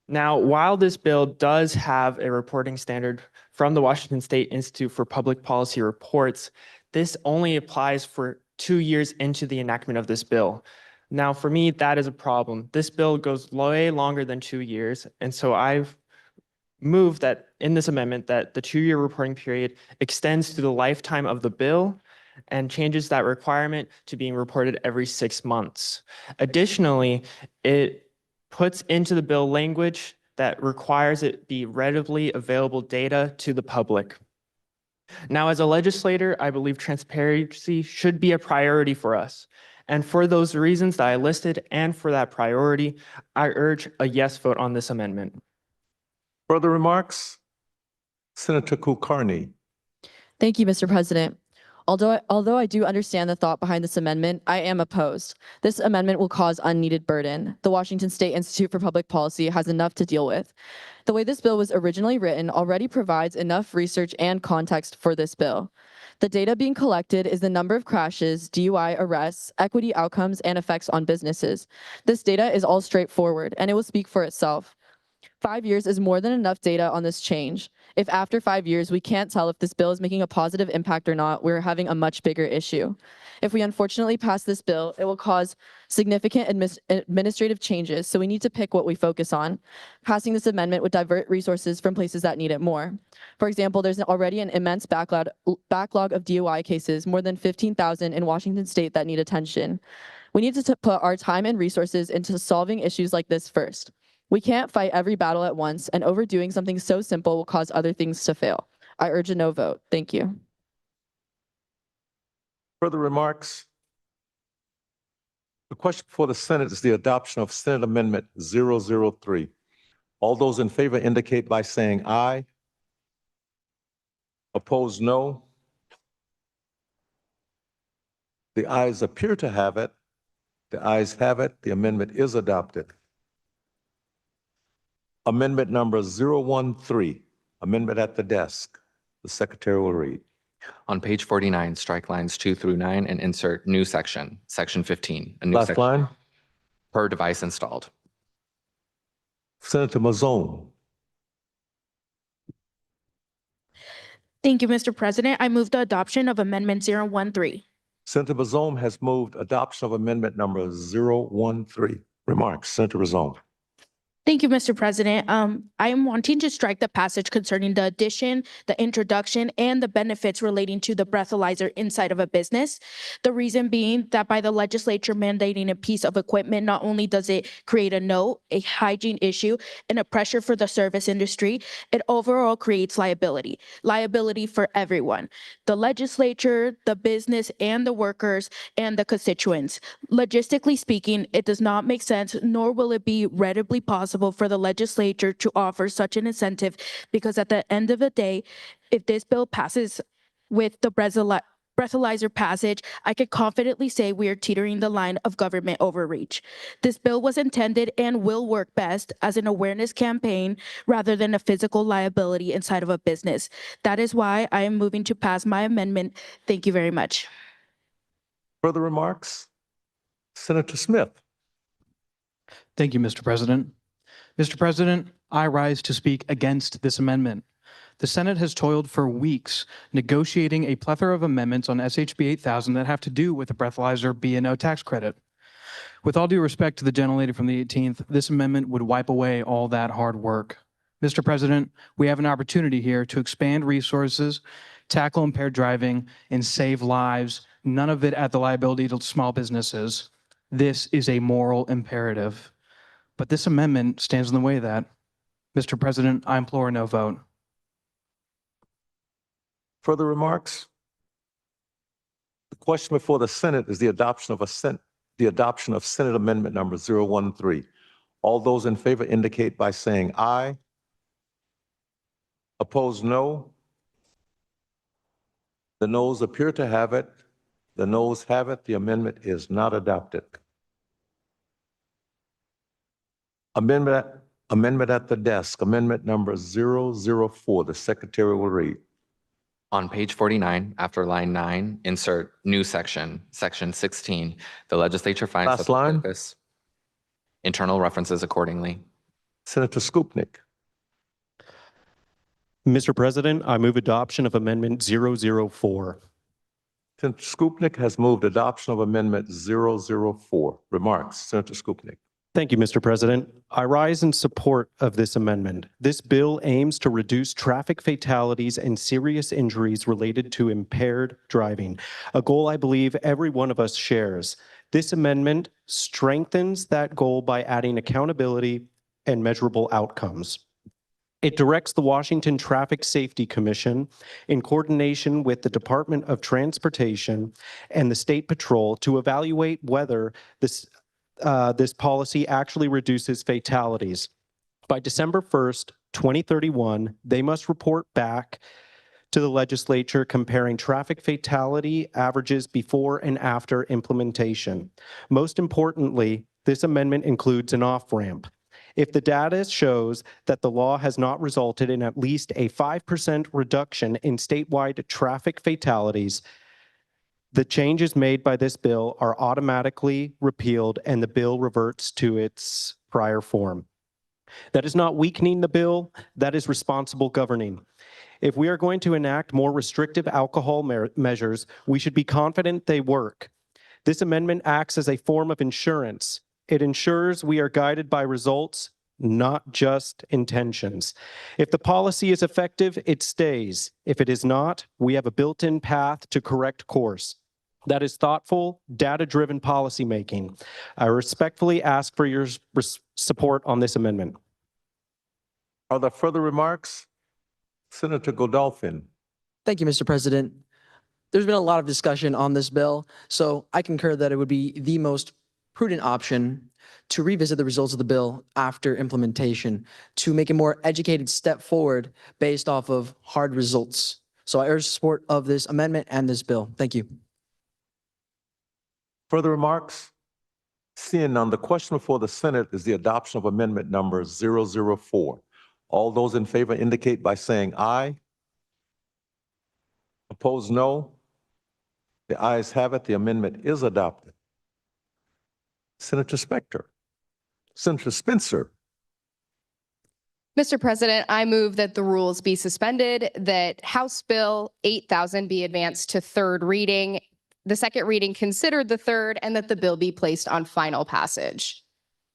Now, while this bill does have a reporting standard from the Washington State Institute for Public Policy Reports, this only applies for 2 years into the enactment of this bill. Now, for me, that is a problem. This bill goes way longer than 2 years, and so I've moved that in this amendment that the 2-year reporting period extends to the lifetime of the bill and changes that requirement to being reported every 6 months. Additionally, it puts into the bill language that requires it be readily available data to the public. Now, as a legislator, I believe transparency should be a priority for us. And for those reasons that I listed and for that priority, I urge a yes vote on this amendment. Further remarks? Senator Kulkarni. Thank you, Mr. President. Although I do understand the thought behind this amendment, I am opposed. This amendment will cause unneeded burden. The Washington State Institute for Public Policy has enough to deal with. The way this bill was originally written already provides enough research and context for this bill. The data being collected is the number of crashes, DUI arrests, equity outcomes, and effects on businesses. This data is all straightforward, and it will speak for itself. 5 years is more than enough data on this change. If after 5 years we can't tell if this bill is making a positive impact or not, we're having a much bigger issue. If we unfortunately pass this bill, it will cause significant administrative changes, so we need to pick what we focus on. Passing this amendment would divert resources from places that need it more. For example, there's already an immense backlog of DUI cases, more than 15,000 in Washington State, that need attention. We need to put our time and resources into solving issues like this first. We can't fight every battle at once, and overdoing something so simple will cause other things to fail. I urge a no vote. Thank you. Further remarks? The question before the Senate is the adoption of Senate Amendment 003. All those in favor indicate by saying aye. Opposed, no. The ayes appear to have it. The ayes have it. The amendment is adopted. Amendment number 013, amendment at the desk. The secretary will read. On page 49, strike lines 2 through 9 and insert new section, section 15. A new Last section line. per device installed. Senator Mazzone. Thank you, Mr. President. I move the adoption of Amendment 013. Senator Mazzone has moved adoption of amendment number 013. Remarks, Senator Mazzone. Thank you, Mr. President. I am wanting to strike the passage concerning the addition, the introduction, and the benefits relating to the breathalyzer inside of a business. The reason being that by the legislature mandating a piece of equipment, not only does it create a hygiene issue, and a pressure for the service industry, it overall creates liability for everyone, the legislature, the business, and the workers, and the constituents. Logistically speaking, it does not make sense, nor will it be readily possible for the legislature to offer such an incentive, because at the end of the day, if this bill passes with the breathalyzer passage, I could confidently say we are teetering the line of government overreach. This bill was intended and will work best as an awareness campaign rather than a physical liability inside of a business. That is why I am moving to pass my amendment. Thank you very much. Further remarks? Senator Smith. Thank you, Mr. President. Mr. President, I rise to speak against this amendment. The Senate has toiled for weeks negotiating a plethora of amendments on SHB 8000 that have to do with the breathalyzer B&O tax credit. With all due respect to the gentlelady from the 18th, this amendment would wipe away all that hard work. Mr. President, we have an opportunity here to expand resources, tackle impaired driving, and save lives, none of it at the liability to small businesses. This is a moral imperative. But this amendment stands in the way of that. Mr. President, I implore a no vote. Further remarks? The question before the Senate is the adoption of Senate Amendment number 013. All those in favor indicate by saying aye. Opposed, no. The noes appear to have it. The noes have it. The amendment is not adopted. Amendment at the desk, amendment number 004. The secretary will read. On page 49, after line 9, insert new section, section 16. The legislature finds Last that the line. purpose, internal references accordingly. Senator Skupnik. Mr. President, I move adoption of Amendment 004. Senator Skupnik has moved adoption of Amendment 004. Remarks, Senator Skupnik. Thank you, Mr. President. I rise in support of this amendment. This bill aims to reduce traffic fatalities and serious injuries related to impaired driving, a goal I believe every one of us shares. This amendment strengthens that goal by adding accountability and measurable outcomes. It directs the Washington Traffic Safety Commission, in coordination with the Department of Transportation and the State Patrol, to evaluate whether this policy actually reduces fatalities. By December 1st, 2031, they must report back to the legislature comparing traffic fatality averages before and after implementation. Most importantly, this amendment includes an off-ramp. If the data shows that the law has not resulted in at least a 5% reduction in statewide traffic fatalities, the changes made by this bill are automatically repealed and the bill reverts to its prior form. That is not weakening the bill, that is responsible governing. If we are going to enact more restrictive alcohol measures, we should be confident they work. This amendment acts as a form of insurance. It ensures we are guided by results, not just intentions. If the policy is effective, it stays. If it is not, we have a built-in path to correct course. That is thoughtful, data-driven policymaking. I respectfully ask for your support on this amendment. Are there further remarks? Senator Godolphin. Thank you, Mr. President. There's been a lot of discussion on this bill, so I concur that it would be the most prudent option to revisit the results of the bill after implementation to make a more educated step forward based off of hard results. So I urge support of this amendment and this bill. Thank you. Further remarks? Seeing none, the question before the Senate is the adoption of amendment number 004. All those in favor indicate by saying aye. Opposed, no. The ayes have it. The amendment is adopted. Senator Spector. Senator Spencer. Mr. President, I move that the rules be suspended, that House Bill 8000 be advanced to third reading, the second reading considered the third, and that the bill be placed on final passage.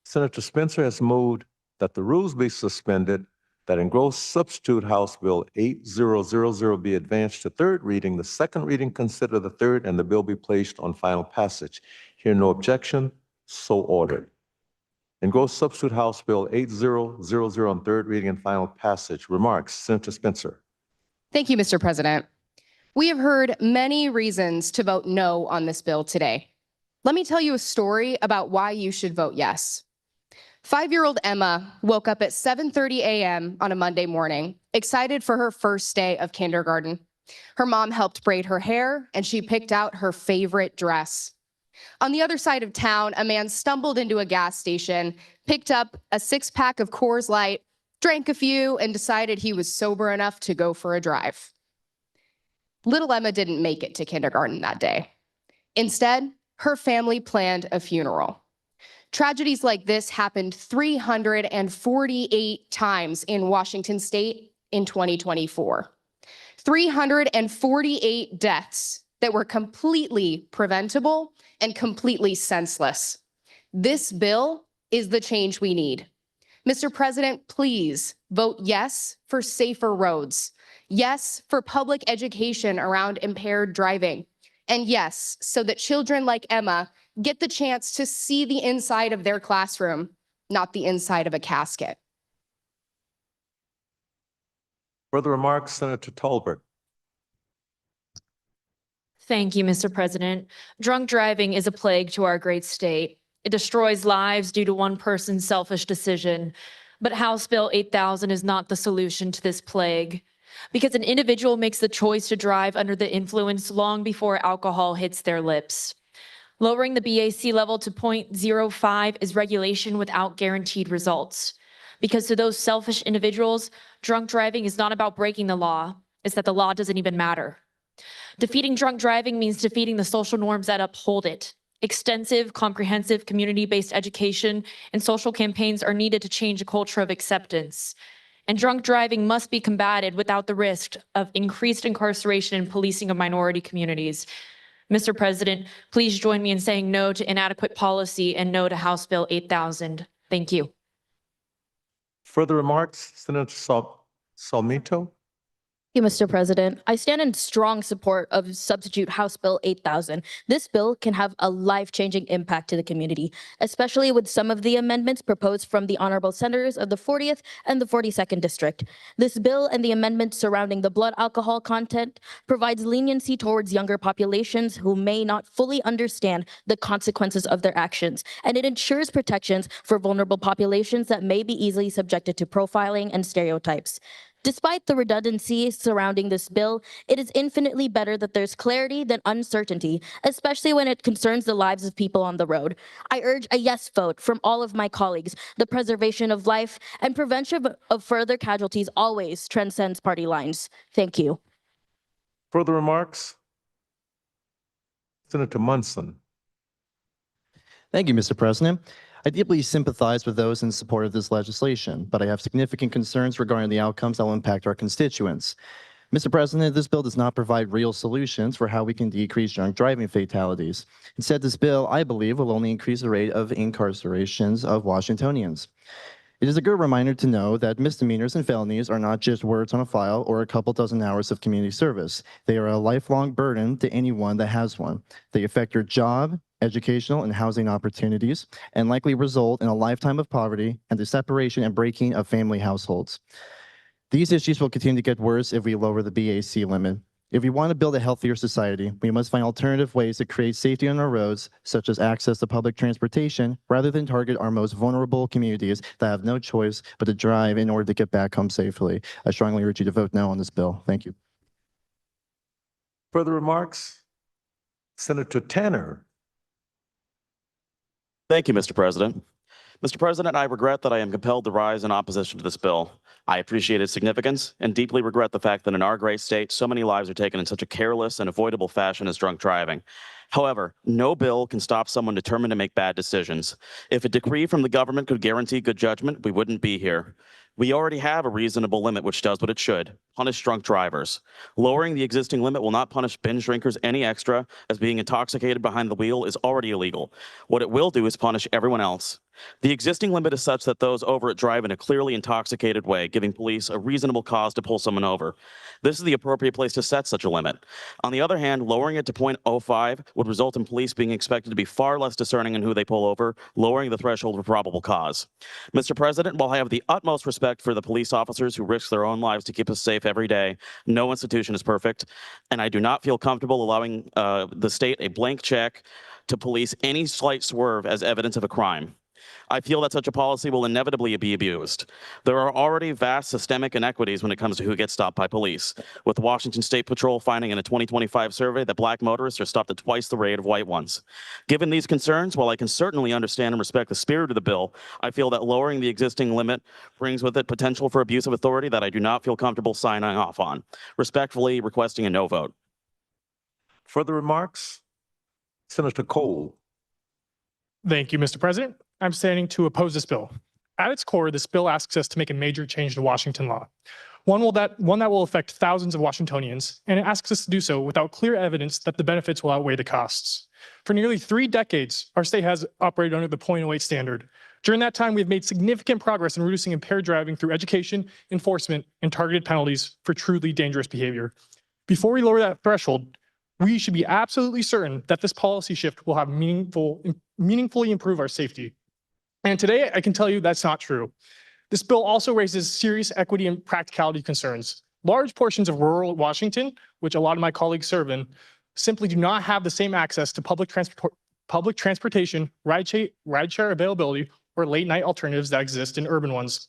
Senator Spencer has moved that the rules be suspended, that engrossed substitute House Bill 8000 be advanced to third reading, the second reading consider the third, and the bill be placed on final passage. Hear no objection, so ordered. Engrossed substitute House Bill 8000 on third reading and final passage. Remarks, Senator Spencer. Thank you, Mr. President. We have heard many reasons to vote no on this bill today. Let me tell you a story about why you should vote yes. 5-year-old Emma woke up at 7:30 a.m. on a Monday morning, excited for her first day of kindergarten. Her mom helped braid her hair, and she picked out her favorite dress. On the other side of town, a man stumbled into a gas station, picked up a 6-pack of Coors Light, drank a few, and decided he was sober enough to go for a drive. Little Emma didn't make it to kindergarten that day. Instead, her family planned a funeral. Tragedies like this happened 348 times in Washington state in 2024. 348 deaths that were completely preventable and completely senseless. This bill is the change we need. Mr. President, please vote yes for safer roads. Yes for public education around impaired driving. And yes, so that children like Emma get the chance to see the inside of their classroom, not the inside of a casket. Further remarks, Senator Tolbert. Thank you, Mr. President. Drunk driving is a plague to our great state. It destroys lives due to one person's selfish decision. But House Bill 8000 is not the solution to this plague, because an individual makes the choice to drive under the influence long before alcohol hits their lips. Lowering the BAC level to 0.05 is regulation without guaranteed results. Because to those selfish individuals, drunk driving is not about breaking the law. It's that the law doesn't even matter. Defeating drunk driving means defeating the social norms that uphold it. Extensive, comprehensive, community-based education and social campaigns are needed to change a culture of acceptance. And drunk driving must be combated without the risk of increased incarceration and policing of minority communities. Mr. President, please join me in saying no to inadequate policy and no to House Bill 8000. Thank you. Further remarks, Senator Salmito. Thank you, Mr. President. I stand in strong support of substitute House Bill 8000. This bill can have a life-changing impact to the community, especially with some of the amendments proposed from the honorable senators of the 40th and the 42nd District. This bill and the amendments surrounding the blood alcohol content provides leniency towards younger populations who may not fully understand the consequences of their actions, and it ensures protections for vulnerable populations that may be easily subjected to profiling and stereotypes. Despite the redundancy surrounding this bill, it is infinitely better that there's clarity than uncertainty, especially when it concerns the lives of people on the road. I urge a yes vote from all of my colleagues. The preservation of life and prevention of further casualties always transcends party lines. Thank you. Further remarks? Senator Munson. Thank you, Mr. President. I deeply sympathize with those in support of this legislation, but I have significant concerns regarding the outcomes that will impact our constituents. Mr. President, this bill does not provide real solutions for how we can decrease drunk driving fatalities. Instead, this bill, I believe, will only increase the rate of incarcerations of Washingtonians. It is a good reminder to know that misdemeanors and felonies are not just words on a file or a couple dozen hours of community service. They are a lifelong burden to anyone that has one. They affect your job, educational and housing opportunities, and likely result in a lifetime of poverty and the separation and breaking of family households. These issues will continue to get worse if we lower the BAC limit. If we want to build a healthier society, we must find alternative ways to create safety on our roads, such as access to public transportation, rather than target our most vulnerable communities that have no choice but to drive in order to get back home safely. I strongly urge you to vote no on this bill. Thank you. Further remarks? Senator Tanner. Thank you, Mr. President. Mr. President, I regret that I am compelled to rise in opposition to this bill. I appreciate its significance and deeply regret the fact that in our great state, so many lives are taken in such a careless and avoidable fashion as drunk driving. However, no bill can stop someone determined to make bad decisions. If a decree from the government could guarantee good judgment, we wouldn't be here. We already have a reasonable limit which does what it should, punish drunk drivers. Lowering the existing limit will not punish binge drinkers any extra, as being intoxicated behind the wheel is already illegal. What it will do is punish everyone else. The existing limit is such that those over it drive in a clearly intoxicated way, giving police a reasonable cause to pull someone over. This is the appropriate place to set such a limit. On the other hand, lowering it to 0.05 would result in police being expected to be far less discerning in who they pull over, lowering the threshold for probable cause. Mr. President, while I have the utmost respect for the police officers who risk their own lives to keep us safe every day, no institution is perfect, and I do not feel comfortable allowing the state a blank check to police any slight swerve as evidence of a crime. I feel that such a policy will inevitably be abused. There are already vast systemic inequities when it comes to who gets stopped by police, with the Washington State Patrol finding in a 2025 survey that black motorists are stopped at twice the rate of white ones. Given these concerns, while I can certainly understand and respect the spirit of the bill, I feel that lowering the existing limit brings with it potential for abuse of authority that I do not feel comfortable signing off on. Respectfully requesting a no vote. Further remarks? Senator Cole. Thank you, Mr. President. I'm standing to oppose this bill. At its core, this bill asks us to make a major change to Washington law, one that will affect thousands of Washingtonians, and it asks us to do so without clear evidence that the benefits will outweigh the costs. For nearly 3 decades, our state has operated under the 0.08 standard. During that time, we've made significant progress in reducing impaired driving through education, enforcement, and targeted penalties for truly dangerous behavior. Before we lower that threshold, we should be absolutely certain that this policy shift will have meaningfully improve our safety. And today, I can tell you that's not true. This bill also raises serious equity and practicality concerns. Large portions of rural Washington, which a lot of my colleagues serve in, simply do not have the same access to public transportation, rideshare availability, or late-night alternatives that exist in urban ones.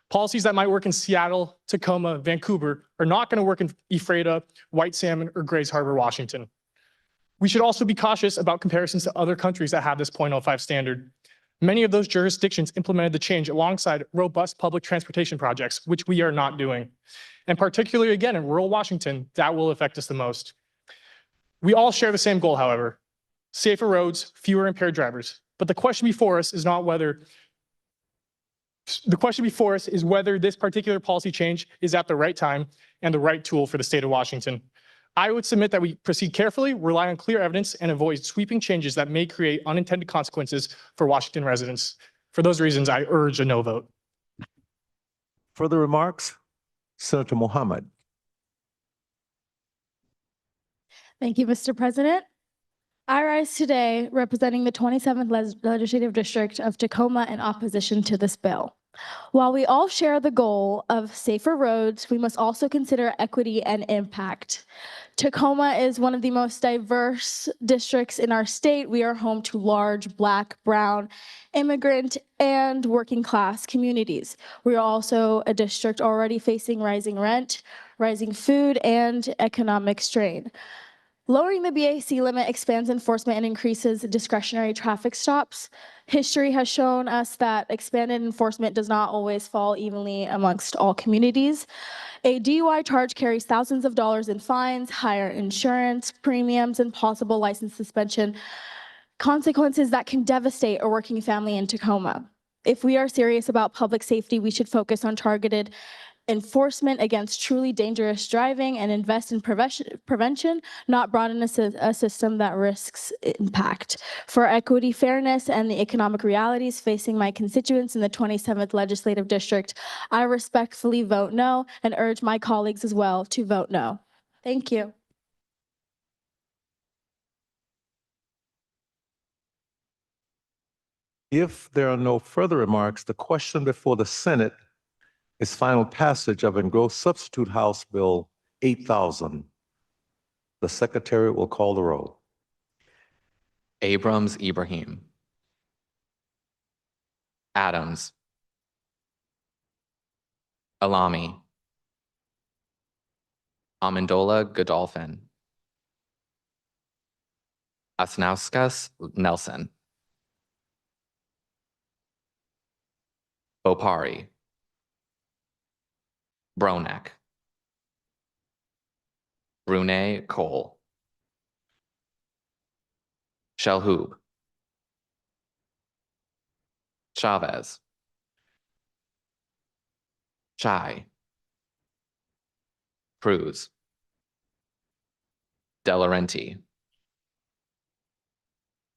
Policies that might work in Seattle, Tacoma, Vancouver are not going to work in Ephrata, White Salmon, or Grays Harbor, Washington. We should also be cautious about comparisons to other countries that have this 0.05 standard. Many of those jurisdictions implemented the change alongside robust public transportation projects, which we are not doing. And particularly, again, in rural Washington, that will affect us the most. We all share the same goal, however, safer roads, fewer impaired drivers. But the question before us is not whether this particular policy change is at the right time and the right tool for the state of Washington. I would submit that we proceed carefully, rely on clear evidence, and avoid sweeping changes that may create unintended consequences for Washington residents. For those reasons, I urge a no vote. Further remarks? Senator Mohammed. Thank you, Mr. President. I rise today representing the 27th Legislative District of Tacoma in opposition to this bill. While we all share the goal of safer roads, we must also consider equity and impact. Tacoma is one of the most diverse districts in our state. We are home to large Black, brown, immigrant, and working class communities. We are also a district already facing rising rent, rising food, and economic strain. Lowering the BAC limit expands enforcement and increases discretionary traffic stops. History has shown us that expanded enforcement does not always fall evenly amongst all communities. A DUI charge carries thousands of dollars in fines, higher insurance premiums, and possible license suspension, consequences that can devastate a working family in Tacoma. If we are serious about public safety, we should focus on targeted enforcement against truly dangerous driving and invest in prevention, not broaden a system that risks impact. For equity, fairness, and the economic realities facing my constituents in the 27th Legislative District, I respectfully vote no and urge my colleagues as well to vote no. Thank you. If there are no further remarks, the question before the Senate is final passage of engrossed substitute House Bill 8000. The Secretary will call the roll. Abrams Ibrahim. Adams. Alami. Amendola Godolphin. Asnauskas Nelson. Bopari. Bronek. Brune Cole. Shelhub. Chavez. Chai. Cruz. De Laurenti.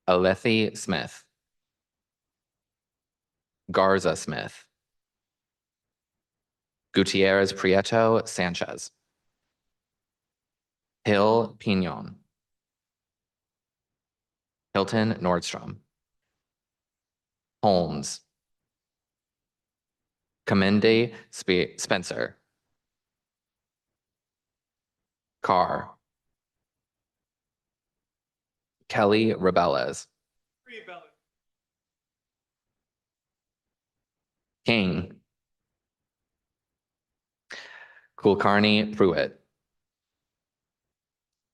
Alethi Smith. Garza Smith. Gutierrez Prieto Sanchez. Hill Pignon. Hilton Nordstrom. Holmes. Commende Spencer. Carr. Kelly Rebelez. King. Kulkarni Pruitt.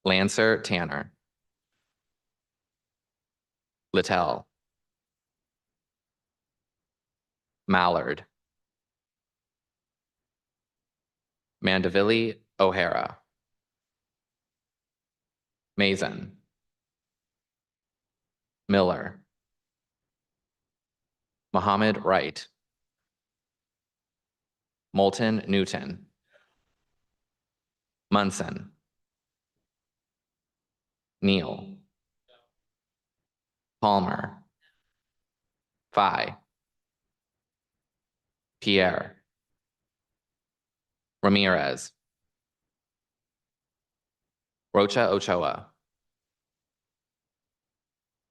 Lancer Tanner. Littell. Mallard. Mandavili O'Hara. Mason. Miller. Mohammed Wright. Moulton Newton. Munson. Neal. Palmer. Phi. Pierre. Ramirez. Rocha Ochoa.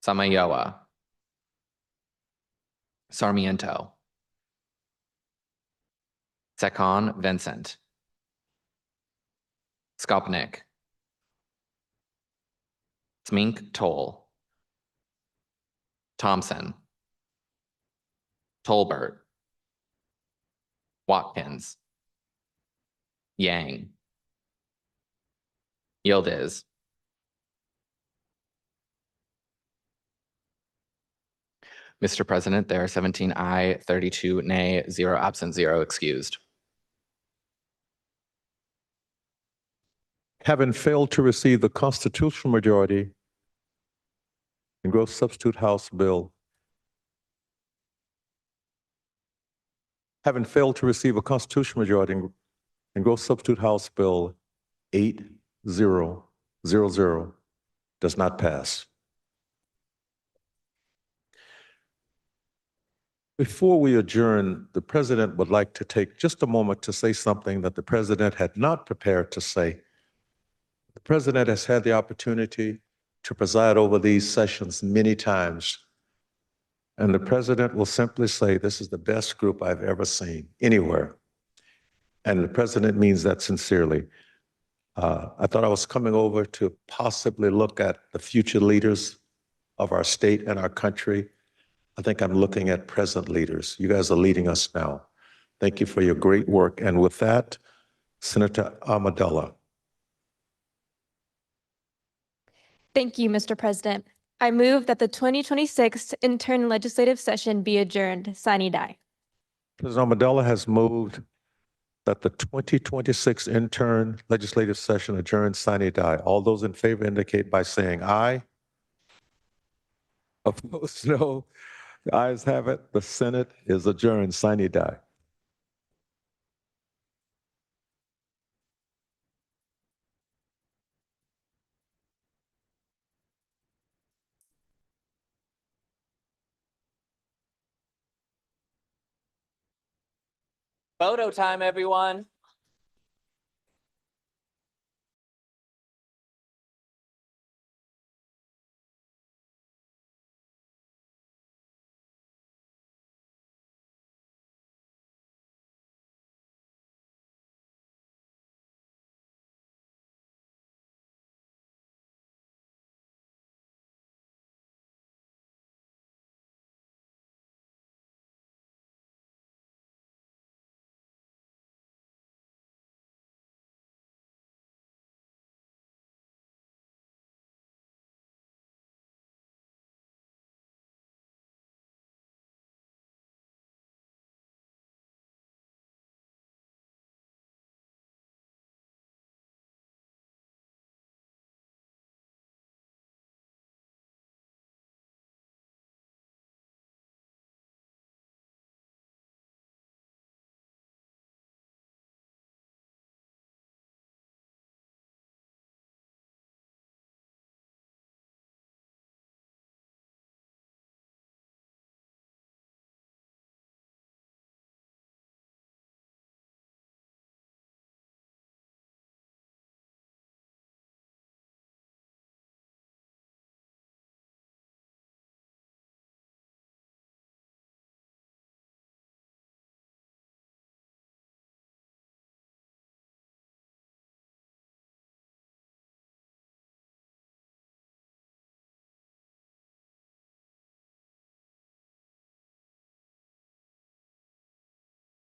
Samayoa. Sarmiento. Sekon Vincent. Skopnik. Smink Toll. Thompson. Tolbert. Watkins. Yang. Yildiz. Mr. President, there are 17 aye, 32 nay, 0 absent, 0 excused. Having failed to receive the constitutional majority, engrossed substitute House Bill. Having failed to receive a constitutional majority, engrossed substitute House Bill 8000 does not pass. Before we adjourn, the President would like to take just a moment to say something that the President had not prepared to say. The President has had the opportunity to preside over these sessions many times. And the president will simply say, this is the best group I've ever seen anywhere. And the president means that sincerely. I thought I was coming over to possibly look at the future leaders of our state and our country. I think I'm looking at present leaders. You guys are leading us now. Thank you for your great work. And with that, Senator Amadella. Thank you, Mr. President. I move that the 2026 intern legislative session be adjourned. Sine die. President Amadella has moved that the 2026 intern legislative session adjourn sine die. All those in favor indicate by saying aye. Opposed, no. The ayes have it. The Senate is adjourned sine die. Photo time, everyone.